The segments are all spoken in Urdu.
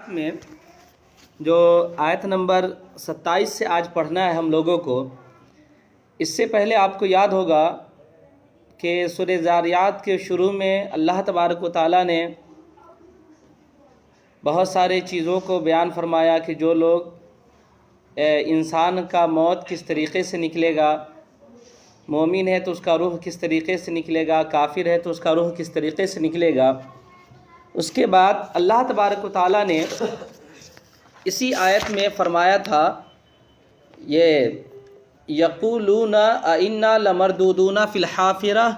میں جو آیت نمبر 27 سے آج پڑھنا ہے ہم لوگوں کو، اس سے پہلے آپ کو یاد ہوگا کہ سورہ ذاریات کے شروع میں اللہ تبارک و تعالیٰ نے بہت سارے چیزوں کو بیان فرمایا کہ جو لوگ انسان کا موت کس طریقے سے نکلے گا، مومن ہے تو اس کا روح کس طریقے سے نکلے گا، کافر ہے تو اس کا روح کس طریقے سے نکلے گا۔ اس کے بعد اللہ تبارک و تعالیٰ نے اسی آیت میں فرمایا تھا، یہ یقولون انا لمردودون فی الحافرہ،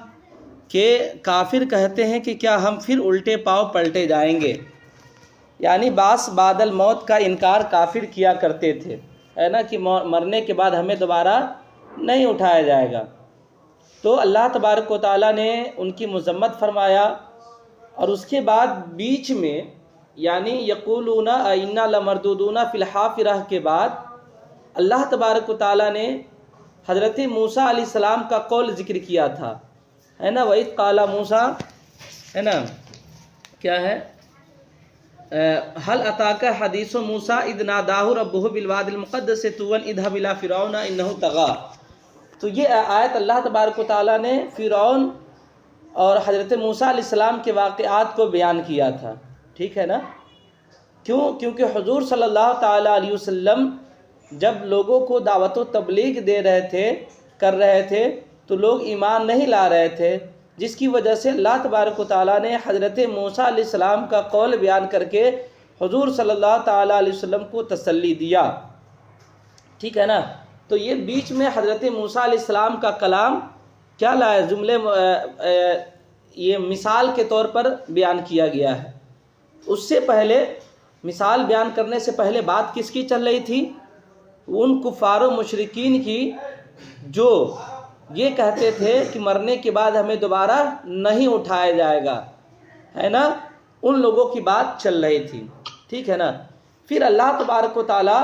کہ کافر کہتے ہیں کہ کیا ہم پھر الٹے پاؤں پلٹے جائیں گے، یعنی بعث بعد الموت کا انکار کافر کیا کرتے تھے، ہے نا، کہ مرنے کے بعد ہمیں دوبارہ نہیں اٹھایا جائے گا۔ تو اللہ تبارک و تعالیٰ نے ان کی مذمت فرمایا، اور اس کے بعد بیچ میں یعنی یقولون انا لمردودون فی الحافرہ کے بعد اللہ تبارک و تعالیٰ نے حضرت موسیٰ علیہ السلام کا قول ذکر کیا تھا، ہے نا، وَإِذْ قَالَ مُوسیٰ، ہے نا، کیا ہے، هل أتاك حدیث موسیٰ اذ ناداہ ربہ بالواد المقدس طوى اذهب إلى فرعون إنه طغى۔ تو یہ آیت اللہ تبارک و تعالیٰ نے فرعون اور حضرت موسیٰ علیہ السلام کے واقعات کو بیان کیا تھا، ٹھیک ہے نا۔ کیونکہ حضور صلی اللہ تعالیٰ علیہ وسلم جب لوگوں کو دعوت و تبلیغ کر رہے تھے تو لوگ ایمان نہیں لا رہے تھے، جس کی وجہ سے اللہ تبارک و تعالیٰ نے حضرت موسیٰ علیہ السلام کا قول بیان کر کے حضور صلی اللہ تعالیٰ علیہ وسلم کو تسلی دیا، ٹھیک ہے نا۔ تو یہ بیچ میں حضرت موسیٰ علیہ السلام کا کلام کیا لایا، جملے یہ مثال کے طور پر بیان کیا گیا ہے۔ اس سے پہلے مثال بیان کرنے سے پہلے بات کس کی چل رہی تھی؟ ان کفار و مشرکین کی جو یہ کہتے تھے کہ مرنے کے بعد ہمیں دوبارہ نہیں اٹھایا جائے گا، ہے نا، ان لوگوں کی بات چل رہی تھی، ٹھیک ہے نا۔ پھر اللہ تبارک و تعالیٰ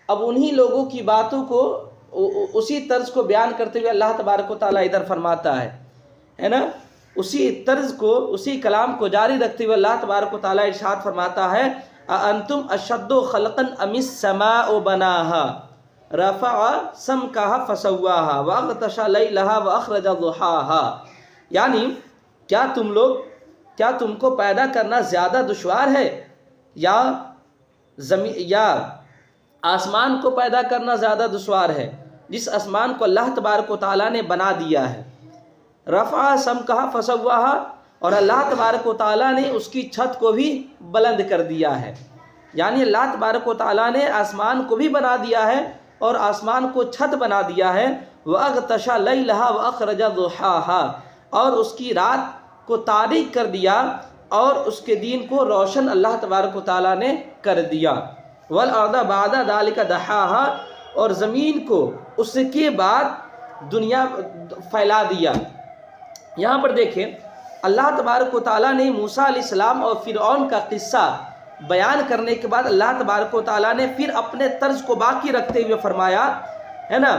اب انہی لوگوں کی باتوں کو اسی طرز کو بیان کرتے ہوئے اللہ تبارک و تعالیٰ ادھر فرماتا ہے نا، اسی طرز کو، اسی کلام کو جاری رکھتے ہوئے اللہ تبارک و تعالیٰ ارشاد فرماتا ہے، اَأَنْتُمْ أَشَدُّ خَلْقًا أَمِ السَّمَاءُ بَنَاهَا رَفَعَ سَمْكَهَا فَسَوَّاهَا وَأَغْطَشَ لَيْلَهَا وَأَخْرَجَ ضُحَاهَا، یعنی کیا تم کو پیدا کرنا زیادہ دشوار ہے یا آسمان کو پیدا کرنا زیادہ دشوار ہے، جس آسمان کو اللہ تبارک و تعالیٰ نے بنا دیا ہے۔ رفع سمکہا فسواہا، اور اللہ تبارک و تعالیٰ نے اس کی چھت کو بھی بلند کر دیا ہے، یعنی اللہ تبارک و تعالیٰ نے آسمان کو بھی بنا دیا ہے اور آسمان کو چھت بنا دیا ہے۔ وَأَغْطَشَ لَيْلَهَا وَأَخْرَجَ ضُحَاهَا، اور اس کی رات کو تاریک کر دیا اور اس کے دین کو روشن اللہ تبارک و تعالیٰ نے کر دیا۔ وَالْأَرْضَ بَعْدَ ذَلِكَ دَحَاهَا، اور زمین کو اس کے بعد دنیا پھیلا دیا۔ یہاں پر دیکھیں اللہ تبارک و تعالیٰ نے موسیٰ علیہ السلام اور فرعون کا قصہ بیان کرنے کے بعد اللہ تبارک و تعالیٰ نے پھر اپنے طرز کو باقی رکھتے ہوئے فرمایا، ہے نا،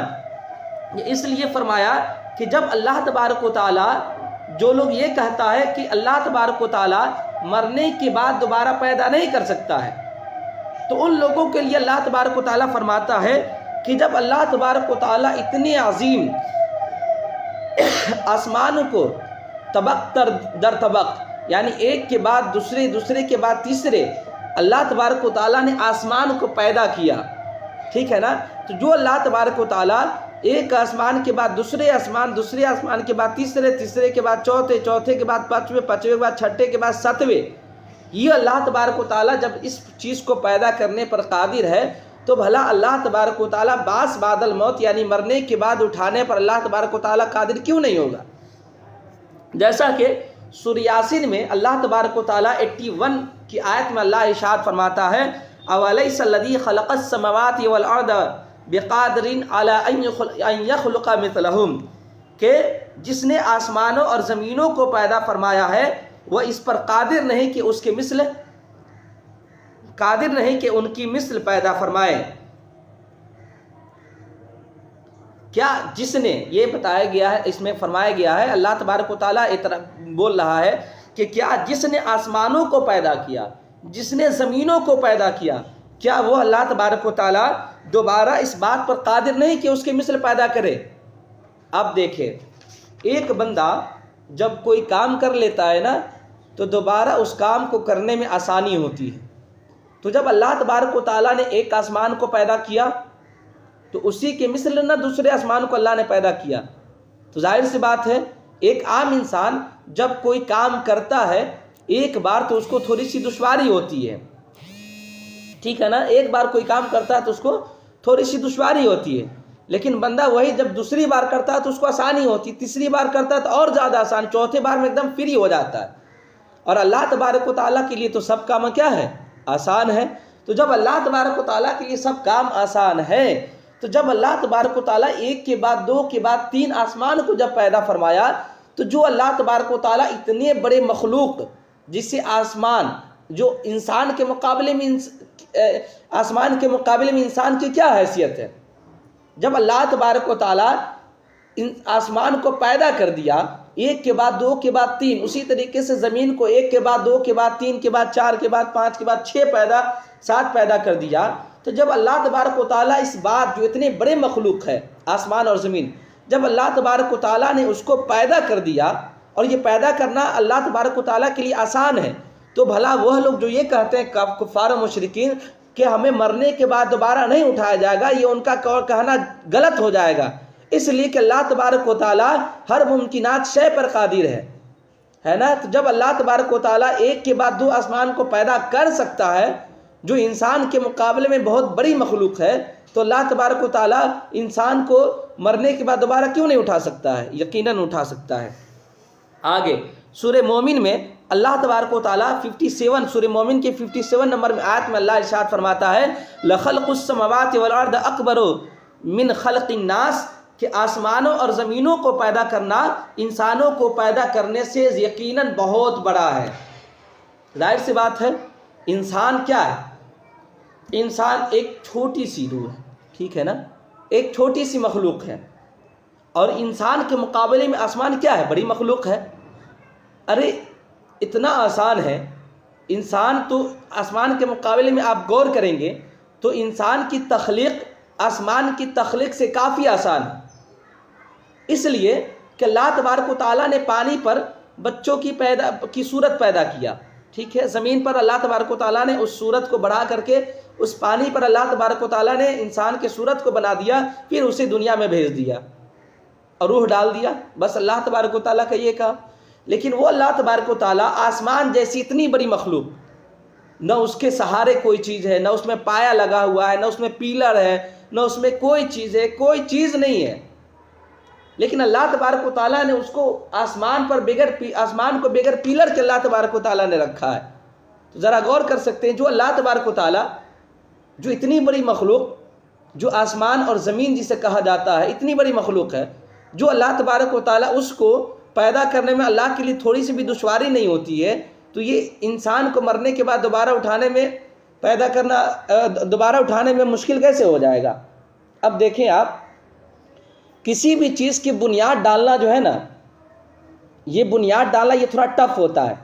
اس لیے فرمایا کہ جب اللہ تبارک و تعالیٰ، جو لوگ یہ کہتا ہے کہ اللہ تبارک و تعالیٰ مرنے کے بعد دوبارہ پیدا نہیں کر سکتا ہے، تو ان لوگوں کے لیے اللہ تبارک و تعالیٰ فرماتا ہے کہ جب اللہ تبارک و تعالیٰ اتنے عظیم آسمان کو طبق در طبق، یعنی ایک کے بعد دوسرے، دوسرے کے بعد تیسرے، اللہ تبارک و تعالیٰ نے آسمان کو پیدا کیا، ٹھیک ہے نا۔ تو جو اللہ تبارک و تعالیٰ ایک آسمان کے بعد دوسرے آسمان، دوسرے آسمان کے بعد تیسرے، تیسرے کے بعد چوتھے، چوتھے کے بعد پانچویں، پانچویں کے بعد چھٹے کے بعد ساتویں، یہ اللہ تبارک و تعالیٰ جب اس چیز کو پیدا کرنے پر قادر ہے تو بھلا اللہ تبارک و تعالیٰ بعث بعد الموت یعنی مرنے کے بعد اٹھانے پر اللہ تبارک و تعالیٰ قادر کیوں نہیں ہوگا؟ جیسا کہ سورہ یاسین میں اللہ تبارک و تعالیٰ 81 کی آیت میں اللہ ارشاد فرماتا ہے، أَوَلَيْسَ الَّذِي خَلَقَ السَّمَاوَاتِ وَالْأَرْضَ بِقَادِرٍ عَلَىٰ أَن يَخْلُقَ مِثْلَهُمْ، کہ جس نے آسمانوں اور زمینوں کو پیدا فرمایا ہے وہ اس پر قادر نہیں کہ اس کے مثل، قادر نہیں کہ ان کی مثل پیدا فرمائے۔ کیا جس نے، یہ بتایا گیا ہے، اس میں فرمایا گیا ہے، اللہ تبارک و تعالیٰ بول رہا ہے کہ کیا جس نے آسمانوں کو پیدا کیا، جس نے زمینوں کو پیدا کیا، کیا وہ اللہ تبارک و تعالیٰ دوبارہ اس بات پر قادر نہیں کہ اس کے مثل پیدا کرے؟ اب دیکھیں، ایک بندہ جب کوئی کام کر لیتا ہے نا تو دوبارہ اس کام کو کرنے میں آسانی ہوتی ہے۔ تو جب اللہ تبارک و تعالیٰ نے ایک آسمان کو پیدا کیا تو اسی کے مثل نہ دوسرے آسمان کو اللہ نے پیدا کیا، تو ظاہر سی بات ہے ایک عام انسان جب کوئی کام کرتا ہے ایک بار تو اس کو تھوڑی سی دشواری ہوتی ہے، ٹھیک ہے نا، ایک بار کوئی کام کرتا ہے تو اس کو تھوڑی سی دشواری ہوتی ہے، لیکن بندہ وہی جب دوسری بار کرتا ہے تو اس کو آسانی ہوتی ہے، تیسری بار کرتا ہے تو اور زیادہ آسان، چوتھے بار میں ایک دم فری ہو جاتا ہے۔ اور اللہ تبارک و تعالیٰ کے لیے تو سب کام کیا ہے؟ آسان ہے۔ تو جب اللہ تبارک و تعالیٰ کے لیے سب کام آسان ہے تو جب اللہ تبارک و تعالیٰ ایک کے بعد دو کے بعد تین آسمان کو جب پیدا فرمایا تو جو اللہ تبارک و تعالیٰ اتنے بڑے مخلوق جس سے آسمان جو انسان کے مقابلے میں آسمان کے مقابلے میں انسان کی کیا حیثیت ہے، جب اللہ تبارک و تعالیٰ ان آسمان کو پیدا کر دیا ایک کے بعد دو کے بعد تین، اسی طریقے سے زمین کو ایک کے بعد دو کے بعد تین کے بعد چار کے بعد پانچ کے بعد سات پیدا کر دیا، تو جب اللہ تبارک و تعالیٰ اس بات جو اتنے بڑے مخلوق ہے آسمان اور زمین، جب اللہ تبارک و تعالیٰ نے اس کو پیدا کر دیا اور یہ پیدا کرنا اللہ تبارک و تعالیٰ کے لیے آسان ہے، تو بھلا وہ لوگ جو یہ کہتے ہیں کفار و مشرکین کہ ہمیں مرنے کے بعد دوبارہ نہیں اٹھایا جائے گا، یہ ان کا کہنا غلط ہو جائے گا، اس لیے کہ اللہ تبارک و تعالیٰ ہر ممکنات شے پر قادر ہے نا۔ تو جب اللہ تبارک و تعالیٰ ایک کے بعد دو آسمان کو پیدا کر سکتا ہے جو انسان کے مقابلے میں بہت بڑی مخلوق ہے، تو اللہ تبارک و تعالیٰ انسان کو مرنے کے بعد دوبارہ کیوں نہیں اٹھا سکتا ہے؟ یقیناً اٹھا سکتا ہے۔ آگے سورہ مومن میں اللہ تبارک و تعالیٰ 57 سورہ مومن کے 57 نمبر میں آیت میں اللہ ارشاد فرماتا ہے لَخَلْقُ السَّمَوَاتِ وَالْأَرْضِ أَكْبَرُ مِنْ خَلْقِ النَّاسِ، کہ آسمانوں اور زمینوں کو پیدا کرنا انسانوں کو پیدا کرنے سے یقیناً بہت بڑا ہے۔ ظاہر سی بات ہے انسان کیا ہے؟ انسان ایک چھوٹی سی روح ہے، ٹھیک ہے نا، ایک چھوٹی سی مخلوق ہے، اور انسان کے مقابلے میں آسمان کیا ہے؟ بڑی مخلوق ہے۔ ارے اتنا آسان ہے انسان، تو آسمان کے مقابلے میں آپ غور کریں گے تو انسان کی تخلیق آسمان کی تخلیق سے کافی آسان ہے، اس لیے کہ اللہ تبارک و تعالیٰ نے پانی پر بچوں کی صورت پیدا کیا، ٹھیک ہے، زمین پر اللہ تبارک و تعالیٰ نے اس صورت کو بڑھا کر کے اس پانی پر اللہ تبارک و تعالیٰ نے انسان کے صورت کو بنا دیا، پھر اسے دنیا میں بھیج دیا اور روح ڈال دیا، بس اللہ تبارک و تعالیٰ کا یہ کہا۔ لیکن وہ اللہ تبارک و تعالیٰ آسمان جیسی اتنی بڑی مخلوق، نہ اس کے سہارے کوئی چیز ہے، نہ اس میں پایا لگا ہوا ہے، نہ اس میں پیلر ہے، نہ اس میں کوئی چیز ہے، کوئی چیز نہیں ہے، لیکن اللہ تبارک و تعالیٰ نے اس کو آسمان کو بغیر پیلر کے اللہ تبارک و تعالیٰ نے رکھا ہے۔ تو ذرا غور کر سکتے ہیں جو اللہ تبارک و تعالیٰ جو اتنی بڑی مخلوق جو آسمان اور زمین جسے کہا جاتا ہے اتنی بڑی مخلوق ہے، جو اللہ تبارک و تعالیٰ اس کو پیدا کرنے میں اللہ کے لیے تھوڑی سی بھی دشواری نہیں ہوتی ہے، تو یہ انسان کو مرنے کے بعد دوبارہ اٹھانے میں مشکل کیسے ہو جائے گا؟ اب دیکھیں آپ، کسی بھی چیز کی بنیاد ڈالنا جو ہے نا، یہ بنیاد ڈالنا یہ تھوڑا ٹف ہوتا ہے۔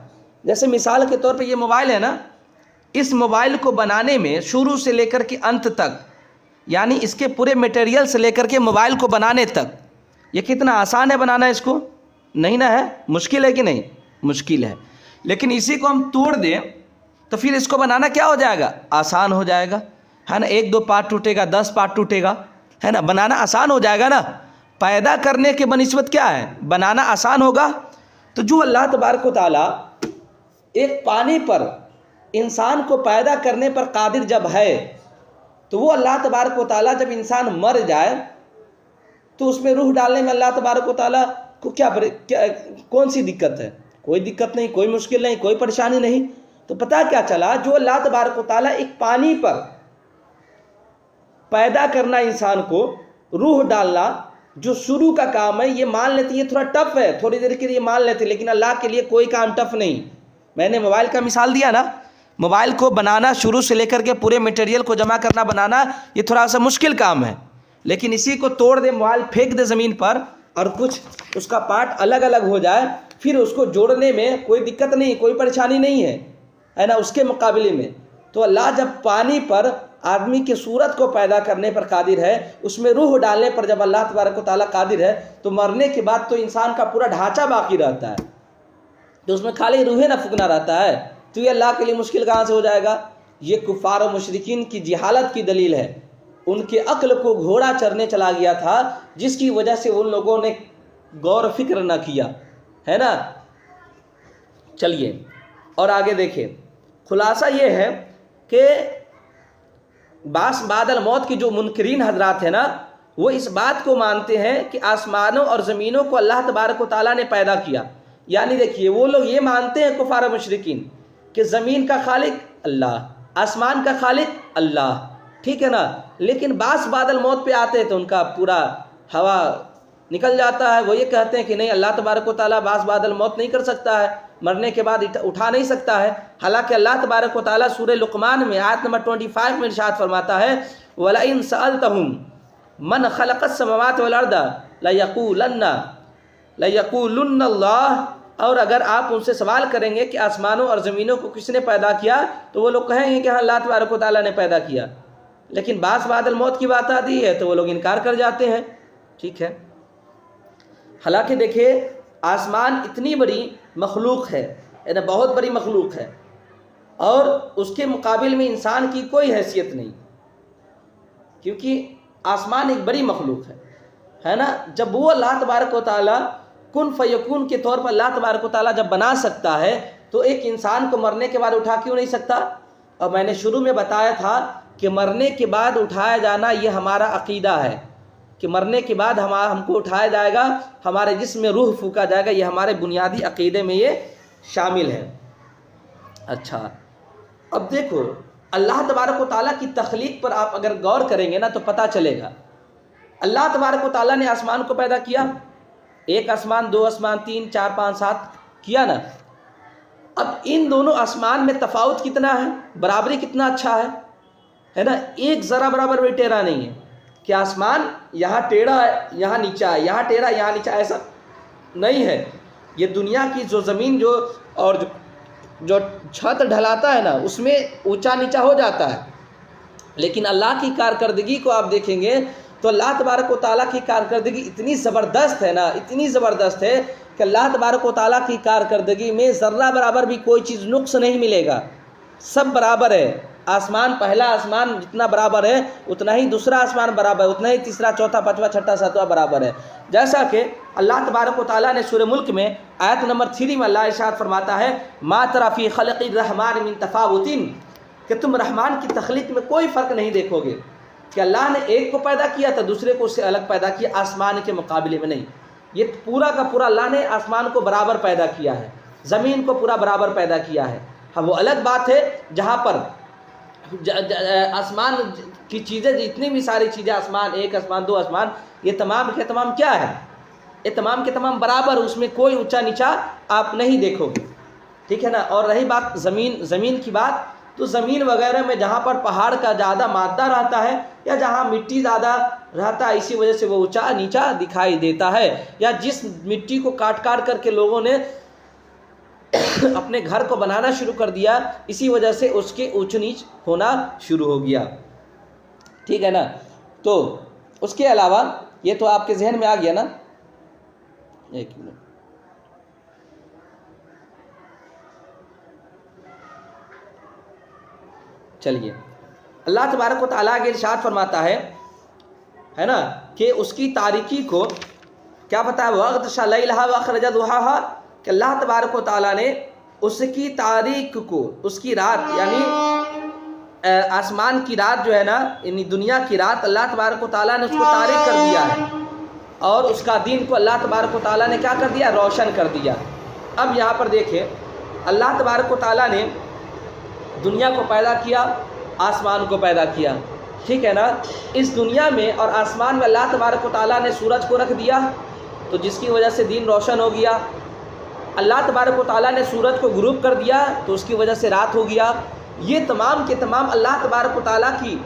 جیسے مثال کے طور پہ یہ موبائل ہے نا، اس موبائل کو بنانے میں شروع سے لے کر کے انت تک، یعنی اس کے پورے میٹیریل سے لے کر کے موبائل کو بنانے تک، یہ کتنا آسان ہے بنانا اس کو؟ نہیں نہ ہے، مشکل ہے کہ نہیں؟ مشکل ہے۔ لیکن اسی کو ہم توڑ دیں تو پھر اس کو بنانا کیا ہو جائے گا؟ آسان ہو جائے گا، ہے نا، 1-2 پارٹ ٹوٹے گا، 10 پارٹ ٹوٹے گا، ہے نا، بنانا آسان ہو جائے گا نا۔ پیدا کرنے کے بنسبت کیا ہے؟ بنانا آسان ہوگا۔ تو جو اللہ تبارک و تعالیٰ ایک پانی پر انسان کو پیدا کرنے پر قادر جب ہے، تو وہ اللہ تبارک و تعالیٰ جب انسان مر جائے تو اس میں روح ڈالنے میں اللہ تبارک و تعالیٰ کو کون سی دقت ہے؟ کوئی دقت نہیں، کوئی مشکل نہیں، کوئی پریشانی نہیں۔ تو پتہ کیا چلا، جو اللہ تبارک و تعالیٰ ایک پانی پر پیدا کرنا انسان کو، روح ڈالنا جو شروع کا کام ہے، یہ مان لیتے یہ تھوڑا ٹف ہے، تھوڑی دیر کے لیے مان لیتے، لیکن اللہ کے لیے کوئی کام ٹف نہیں۔ میں نے موبائل کا مثال دیا نا، موبائل کو بنانا شروع سے لے کر کے پورے میٹیریل کو جمع کرنا بنانا یہ تھوڑا سا مشکل کام ہے، لیکن اسی کو توڑ دے، موبائل پھینک دے زمین پر اور کچھ اس کا پارٹ الگ الگ ہو جائے، پھر اس کو جوڑنے میں کوئی دقت نہیں، کوئی پریشانی نہیں ہے۔ ہے نا، اس کے مقابلے میں تو اللہ جب پانی پر آدمی کی صورت کو پیدا کرنے پر قادر ہے، اس میں روح ڈالنے پر جب اللہ تبارک و تعالیٰ قادر ہے، تو مرنے کے بعد تو انسان کا پورا ڈھانچہ باقی رہتا ہے، تو اس میں خالی روح نہ پھکنا رہتا ہے، تو یہ اللہ کے لیے مشکل کہاں سے ہو جائے گا؟ یہ کفار و مشرکین کی جہالت کی دلیل ہے، ان کے عقل کو گھوڑا چرنے چلا گیا تھا، جس کی وجہ سے ان لوگوں نے غور و فکر نہ کیا، ہے نا۔ چلیے اور آگے دیکھیں، خلاصہ یہ ہے کہ بعد الموت کی جو منکرین حضرات ہیں نا، وہ اس بات کو مانتے ہیں کہ آسمانوں اور زمینوں کو اللہ تبارک و تعالیٰ نے پیدا کیا، یعنی دیکھیے وہ لوگ یہ مانتے ہیں کفار و مشرکین کہ زمین کا خالق اللہ، آسمان کا خالق اللہ، ٹھیک ہے نا، لیکن بعد الموت پہ آتے ہیں تو ان کا پورا ہوا نکل جاتا ہے، وہ یہ کہتے ہیں کہ نہیں، اللہ تبارک و تعالیٰ بعد الموت نہیں کر سکتا ہے، مرنے کے بعد اٹھا نہیں سکتا ہے، حالانکہ اللہ تبارک و تعالیٰ سورہ لقمان میں آیت نمبر 25 میں ارشاد فرماتا ہے وَلَئِن سَأَلْتَهُمْ مَنْ خَلَقَ السَّمَاوَاتِ وَالْأَرْضَ لَيَقُولُنَّ اللَّهُ، اور اگر آپ ان سے سوال کریں گے کہ آسمانوں اور زمینوں کو کس نے پیدا کیا، تو وہ لوگ کہیں گے کہ ہاں اللہ تبارک و تعالیٰ نے پیدا کیا، لیکن بعد الموت کی بات آتی ہے تو وہ لوگ انکار کر جاتے ہیں، ٹھیک ہے۔ حالانکہ دیکھیں آسمان اتنی بڑی مخلوق ہے، یعنی بہت بڑی مخلوق ہے، اور اس کے مقابل میں انسان کی کوئی حیثیت نہیں، کیونکہ آسمان ایک بڑی مخلوق ہے نا۔ جب وہ اللہ تبارک و تعالیٰ کن فیکون کے طور پر اللہ تبارک و تعالیٰ جب بنا سکتا ہے، تو ایک انسان کو مرنے کے بعد اٹھا کیوں نہیں سکتا؟ اور میں نے شروع میں بتایا تھا کہ مرنے کے بعد اٹھایا جانا یہ ہمارا عقیدہ ہے، کہ مرنے کے بعد ہم کو اٹھایا جائے گا، ہمارے جسم میں روح پھونکا جائے گا، یہ ہمارے بنیادی عقیدے میں یہ شامل ہے۔ اچھا، اب دیکھو اللہ تبارک و تعالیٰ کی تخلیق پر آپ اگر غور کریں گے نا تو پتہ چلے گا، اللہ تبارک و تعالیٰ نے آسمان کو پیدا کیا، ایک آسمان، دو آسمان، 3 4 5 7 کیا نا۔ اب ان دونوں آسمان میں تفاوت کتنا ہے، برابری کتنا اچھا ہے نا، ایک ذرا برابر بھی ٹیڑھا نہیں ہے، کہ آسمان یہاں ٹیڑھا ہے یہاں نیچا ہے، یہاں ٹیڑھا یہاں نیچا، ایسا نہیں ہے۔ یہ دنیا کی جو زمین اور جو چھت ڈھلاتا ہے نا، اس میں اونچا نیچا ہو جاتا ہے، لیکن اللہ کی کارکردگی کو آپ دیکھیں گے تو اللہ تبارک و تعالیٰ کی کارکردگی اتنی زبردست ہے نا، اتنی زبردست ہے کہ اللہ تبارک و تعالیٰ کی کارکردگی میں ذرہ برابر بھی کوئی چیز نقص نہیں ملے گا، سب برابر ہے۔ آسمان، پہلا آسمان جتنا برابر ہے اتنا ہی دوسرا آسمان برابر ہے، اتنا ہی تیسرا، چوتھا، پانچواں، چھٹا، ساتواں برابر ہے۔ جیسا کہ اللہ تبارک و تعالیٰ نے سورہ ملک میں آیت نمبر 3 میں اللہ ارشاد فرماتا ہے مَا تَرَىٰ فِي خَلْقِ الرَّحْمَٰنِ مِن تَفَاوُتٍ، کہ تم رحمان کی تخلیق میں کوئی فرق نہیں دیکھو گے، کہ اللہ نے ایک کو پیدا کیا تو دوسرے کو اس سے الگ پیدا کیا، آسمان کے مقابلے میں نہیں۔ یہ پورا کا پورا اللہ نے آسمان کو برابر پیدا کیا ہے، زمین کو پورا برابر پیدا کیا ہے۔ ہاں وہ الگ بات ہے جہاں پر آسمان کی چیزیں، جتنی بھی ساری چیزیں، آسمان، ایک آسمان، دو آسمان، یہ تمام کے تمام کیا ہے؟ یہ تمام کے تمام برابر، اس میں کوئی اونچا نیچا آپ نہیں دیکھو گے، ٹھیک ہے نا۔ اور رہی بات زمین کی بات، تو زمین وغیرہ میں جہاں پر پہاڑ کا زیادہ مادہ رہتا ہے یا جہاں مٹی زیادہ رہتا ہے، اسی وجہ سے وہ اونچا نیچا دکھائی دیتا ہے، یا جس مٹی کو کاٹ کر کے لوگوں نے اپنے گھر کو بنانا شروع کر دیا، اسی وجہ سے اس کے اونچ نیچ ہونا شروع ہو گیا، ٹھیک ہے نا۔ تو اس کے علاوہ یہ تو آپ کے ذہن میں آ گیا نا، ایک منٹ، چلیے۔ اللہ تبارک و تعالیٰ کے ارشاد فرماتا ہے نا کہ اس کی تاریکی کو کیا پتا ہے، وَأَغْطَشَ لَيْلَهَا وَأَخْرَجَ ضُحَاهَا، کہ اللہ تبارک و تعالیٰ نے اس کی تاریک کو، اس کی رات، یعنی آسمان کی رات جو ہے نا، یعنی دنیا کی رات، اللہ تبارک و تعالیٰ نے اس کو تاریک کر دیا ہے، اور اس کا دین کو اللہ تبارک و تعالیٰ نے کیا کر دیا، روشن کر دیا۔ اب یہاں پر دیکھیں، اللہ تبارک و تعالیٰ نے دنیا کو پیدا کیا، آسمان کو پیدا کیا، ٹھیک ہے نا۔ اس دنیا میں اور آسمان میں اللہ تبارک و تعالیٰ نے سورج کو رکھ دیا، تو جس کی وجہ سے دین روشن ہو گیا۔ اللہ تبارک و تعالیٰ نے سورج کو غروب کر دیا تو اس کی وجہ سے رات ہو گیا۔ یہ تمام کے تمام اللہ تبارک و تعالیٰ کی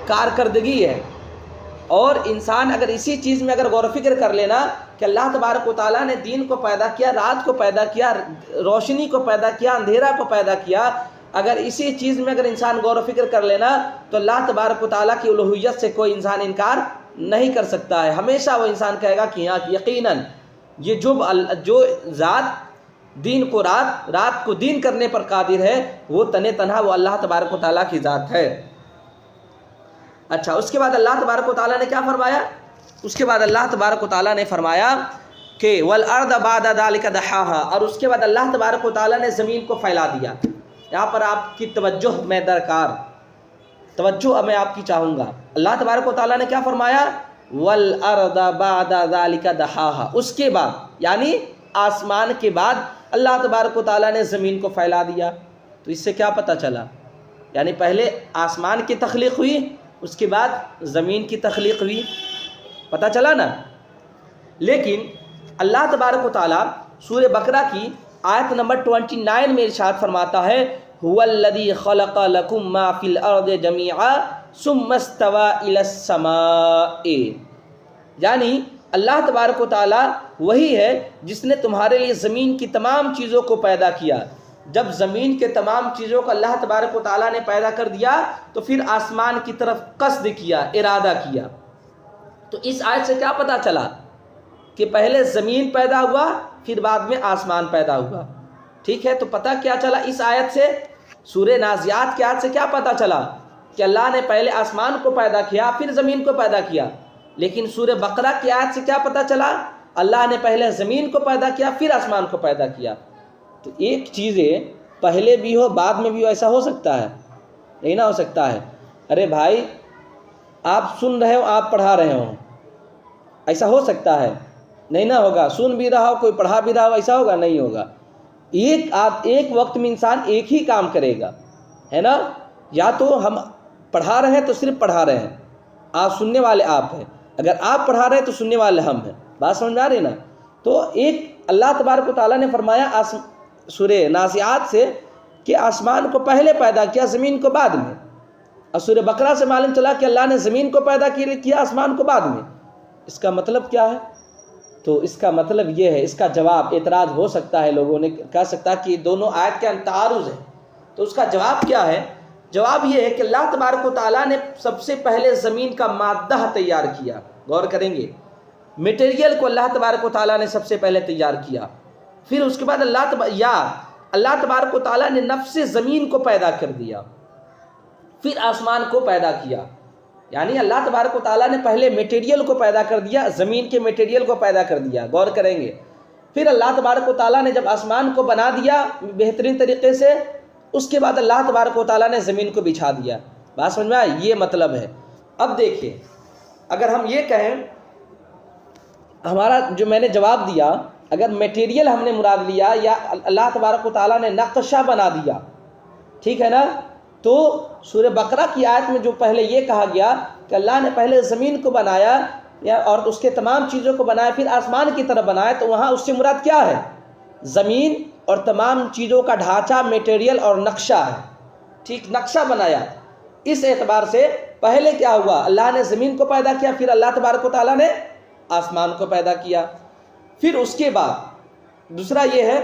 کارکردگی ہے، اور انسان اگر اسی چیز میں اگر غور و فکر کر لینا کہ اللہ تبارک و تعالیٰ نے دین کو پیدا کیا، رات کو پیدا کیا، روشنی کو پیدا کیا، اندھیرا کو پیدا کیا، اگر اسی چیز میں اگر انسان غور و فکر کر لینا تو اللہ تبارک و تعالیٰ کی الوہیت سے کوئی انسان انکار نہیں کر سکتا ہے. ہمیشہ وہ انسان کہے گا کہ ہاں یقیناً یہ جو ذات دین کو رات کو دین کرنے پر قادر ہے وہ تنہا وہ اللہ تبارک و تعالیٰ کی ذات ہے. اچھا، اس کے بعد اللہ تبارک و تعالیٰ نے کیا فرمایا؟ اس کے بعد اللہ تبارک و تعالیٰ نے فرمایا کہ وَالْأَرْضَ بَعْدَ ذَلِكَ دَحَاهَا، اور اس کے بعد اللہ تبارک و تعالیٰ نے زمین کو پھیلا دیا. یہاں پر آپ کی توجہ میں آپ کی چاہوں گا. اللہ تبارک و تعالیٰ نے کیا فرمایا؟ وَالْأَرْضَ بَعْدَ ذَلِكَ دَحَاهَا، اس کے بعد یعنی آسمان کے بعد اللہ تبارک و تعالیٰ نے زمین کو پھیلا دیا. تو اس سے کیا پتہ چلا؟ یعنی پہلے آسمان کی تخلیق ہوئی، اس کے بعد زمین کی تخلیق ہوئی. پتہ چلا نا؟ لیکن اللہ تبارک و تعالیٰ سورہ بقرہ کی آیت نمبر 29 میں ارشاد فرماتا ہے هُوَ الَّذِي خَلَقَ لَكُم مَّا فِي الْأَرْضِ جَمِيعًا ثُمَّ اسْتَوَىٰ إِلَى السَّمَاءِ، یعنی اللہ تبارک و تعالیٰ وہی ہے جس نے تمہارے لیے زمین کی تمام چیزوں کو پیدا کیا. جب زمین کے تمام چیزوں کو اللہ تبارک و تعالیٰ نے پیدا کر دیا تو پھر آسمان کی طرف قصد کیا، ارادہ کیا. تو اس آیت سے کیا پتہ چلا کہ پہلے زمین پیدا ہوا پھر بعد میں آسمان پیدا ہوا. ٹھیک ہے، تو پتہ کیا چلا اس آیت سے؟ سورہ نازعات کی آیت سے کیا پتہ چلا کہ اللہ نے پہلے آسمان کو پیدا کیا پھر زمین کو پیدا کیا. لیکن سورہ بقرہ کی آیت سے کیا پتہ چلا؟ اللہ نے پہلے زمین کو پیدا کیا پھر آسمان کو پیدا کیا. تو ایک چیز پہلے بھی ہو بعد میں بھی ہو، ایسا ہو سکتا ہے؟ نہیں نہ ہو سکتا ہے. ارے بھائی، آپ سن رہے ہو، آپ پڑھا رہے ہو، ایسا ہو سکتا ہے؟ نہیں نہ ہوگا. سن بھی رہا ہو، کوئی پڑھا بھی رہا ہو، ایسا ہوگا؟ نہیں ہوگا. ایک وقت میں انسان ایک ہی کام کرے گا، ہے نا؟ یا تو ہم پڑھا رہے ہیں تو صرف پڑھا رہے ہیں، آپ سننے والے آپ ہیں. اگر آپ پڑھا رہے ہیں تو سننے والے ہم ہیں. بات سمجھ میں آ رہی ہے نا؟ تو ایک اللہ تبارک و تعالیٰ نے فرمایا سورہ نازعات سے کہ آسمان کو پہلے پیدا کیا زمین کو بعد میں، اور سورہ بقرہ سے معلوم چلا کہ اللہ نے زمین کو پیدا کیا آسمان کو بعد میں. اس کا مطلب کیا ہے؟ تو اس کا مطلب یہ ہے، اس کا جواب اعتراض ہو سکتا ہے، لوگوں نے کہہ سکتا کہ دونوں آیت کے تعارض ہے. تو اس کا جواب کیا ہے؟ جواب یہ ہے کہ اللہ تبارک و تعالیٰ نے سب سے پہلے زمین کا مادہ تیار کیا. غور کریں گے، میٹیریل کو اللہ تبارک و تعالیٰ نے سب سے پہلے تیار کیا. پھر اس کے بعد اللہ تبارک و تعالیٰ نے نفس زمین کو پیدا کر دیا، پھر آسمان کو پیدا کیا. یعنی اللہ تبارک و تعالیٰ نے پہلے میٹیریل کو پیدا کر دیا، زمین کے میٹیریل کو پیدا کر دیا. غور کریں گے، پھر اللہ تبارک و تعالیٰ نے جب آسمان کو بنا دیا بہترین طریقے سے، اس کے بعد اللہ تبارک و تعالیٰ نے زمین کو بچھا دیا. بات سمجھ میں آئی؟ یہ مطلب ہے. اب دیکھیے، اگر ہم یہ کہیں، ہمارا جو میں نے جواب دیا، اگر میٹیریل ہم نے مراد لیا یا اللہ تبارک و تعالیٰ نے نقشہ بنا دیا، ٹھیک ہے نا؟ تو سورہ بقرہ کی آیت میں جو پہلے یہ کہا گیا کہ اللہ نے پہلے زمین کو بنایا اور اس کے تمام چیزوں کو بنایا پھر آسمان کی طرف بنایا، تو وہاں اس سے مراد کیا ہے؟ زمین اور تمام چیزوں کا ڈھانچہ، میٹیریل اور نقشہ ہے. ٹھیک، نقشہ بنایا. اس اعتبار سے پہلے کیا ہوا؟ اللہ نے زمین کو پیدا کیا، پھر اللہ تبارک و تعالیٰ نے آسمان کو پیدا کیا. پھر اس کے بعد دوسرا یہ ہے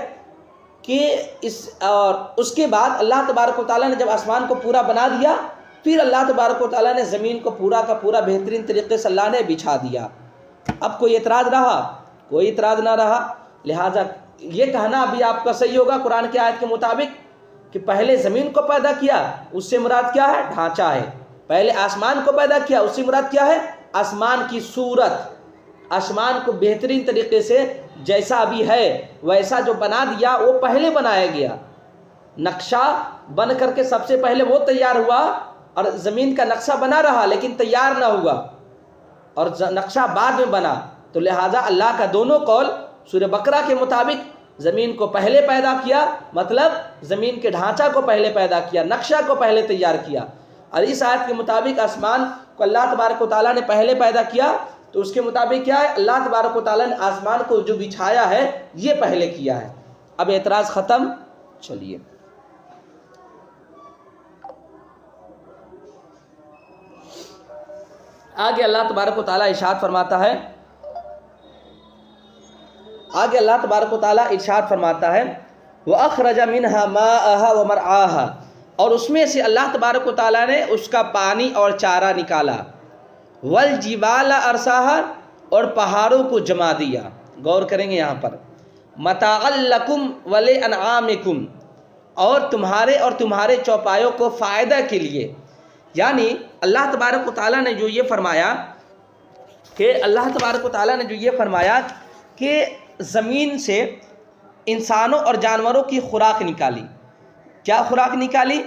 کہ اس کے بعد اللہ تبارک و تعالیٰ نے جب آسمان کو پورا بنا دیا، پھر اللہ تبارک و تعالیٰ نے زمین کو پورا کا پورا بہترین طریقے سے اللہ نے بچھا دیا. اب کوئی اعتراض رہا؟ کوئی اعتراض نہ رہا. لہٰذا یہ کہنا ابھی آپ کا صحیح ہوگا قرآن کی آیت کے مطابق کہ پہلے زمین کو پیدا کیا، اس سے مراد کیا ہے؟ ڈھانچہ ہے. پہلے آسمان کو پیدا کیا، اس سے مراد کیا ہے؟ آسمان کی صورت، آسمان کو بہترین طریقے سے جیسا ابھی ہے ویسا جو بنا دیا وہ پہلے بنایا گیا. نقشہ بن کر کے سب سے پہلے وہ تیار ہوا، اور زمین کا نقشہ بنا رہا لیکن تیار نہ ہوا، اور نقشہ بعد میں بنا. تو لہٰذا اللہ کا دونوں قول سورہ بقرہ کے مطابق زمین کو پہلے پیدا کیا، مطلب زمین کے ڈھانچہ کو پہلے پیدا کیا، نقشہ کو پہلے تیار کیا. اور اس آیت کے مطابق آسمان کو اللہ تبارک و تعالیٰ نے پہلے پیدا کیا، تو اس کے مطابق کیا ہے؟ اللہ تبارک و تعالیٰ نے آسمان کو جو بچھایا ہے یہ پہلے کیا ہے. اب اعتراض ختم. چلیے آگے اللہ تبارک و تعالیٰ ارشاد فرماتا ہے، آگے اللہ تبارک و تعالیٰ ارشاد فرماتا ہے وَأَخْرَجَ مِنْهَا مَاءَهَا وَمَرْعَاهَا، اور اس میں سے اللہ تبارک و تعالیٰ نے اس کا پانی اور چارہ نکالا، والجبال ارساہا، اور پہاڑوں کو جما دیا. غور کریں گے یہاں پر، متاعا لکم ولانعامکم، اور تمہارے چوپایوں کو فائدہ کے لیے. یعنی اللہ تبارک و تعالیٰ نے جو یہ فرمایا کہ زمین سے انسانوں اور جانوروں کی خوراک نکالی. کیا خوراک نکالی؟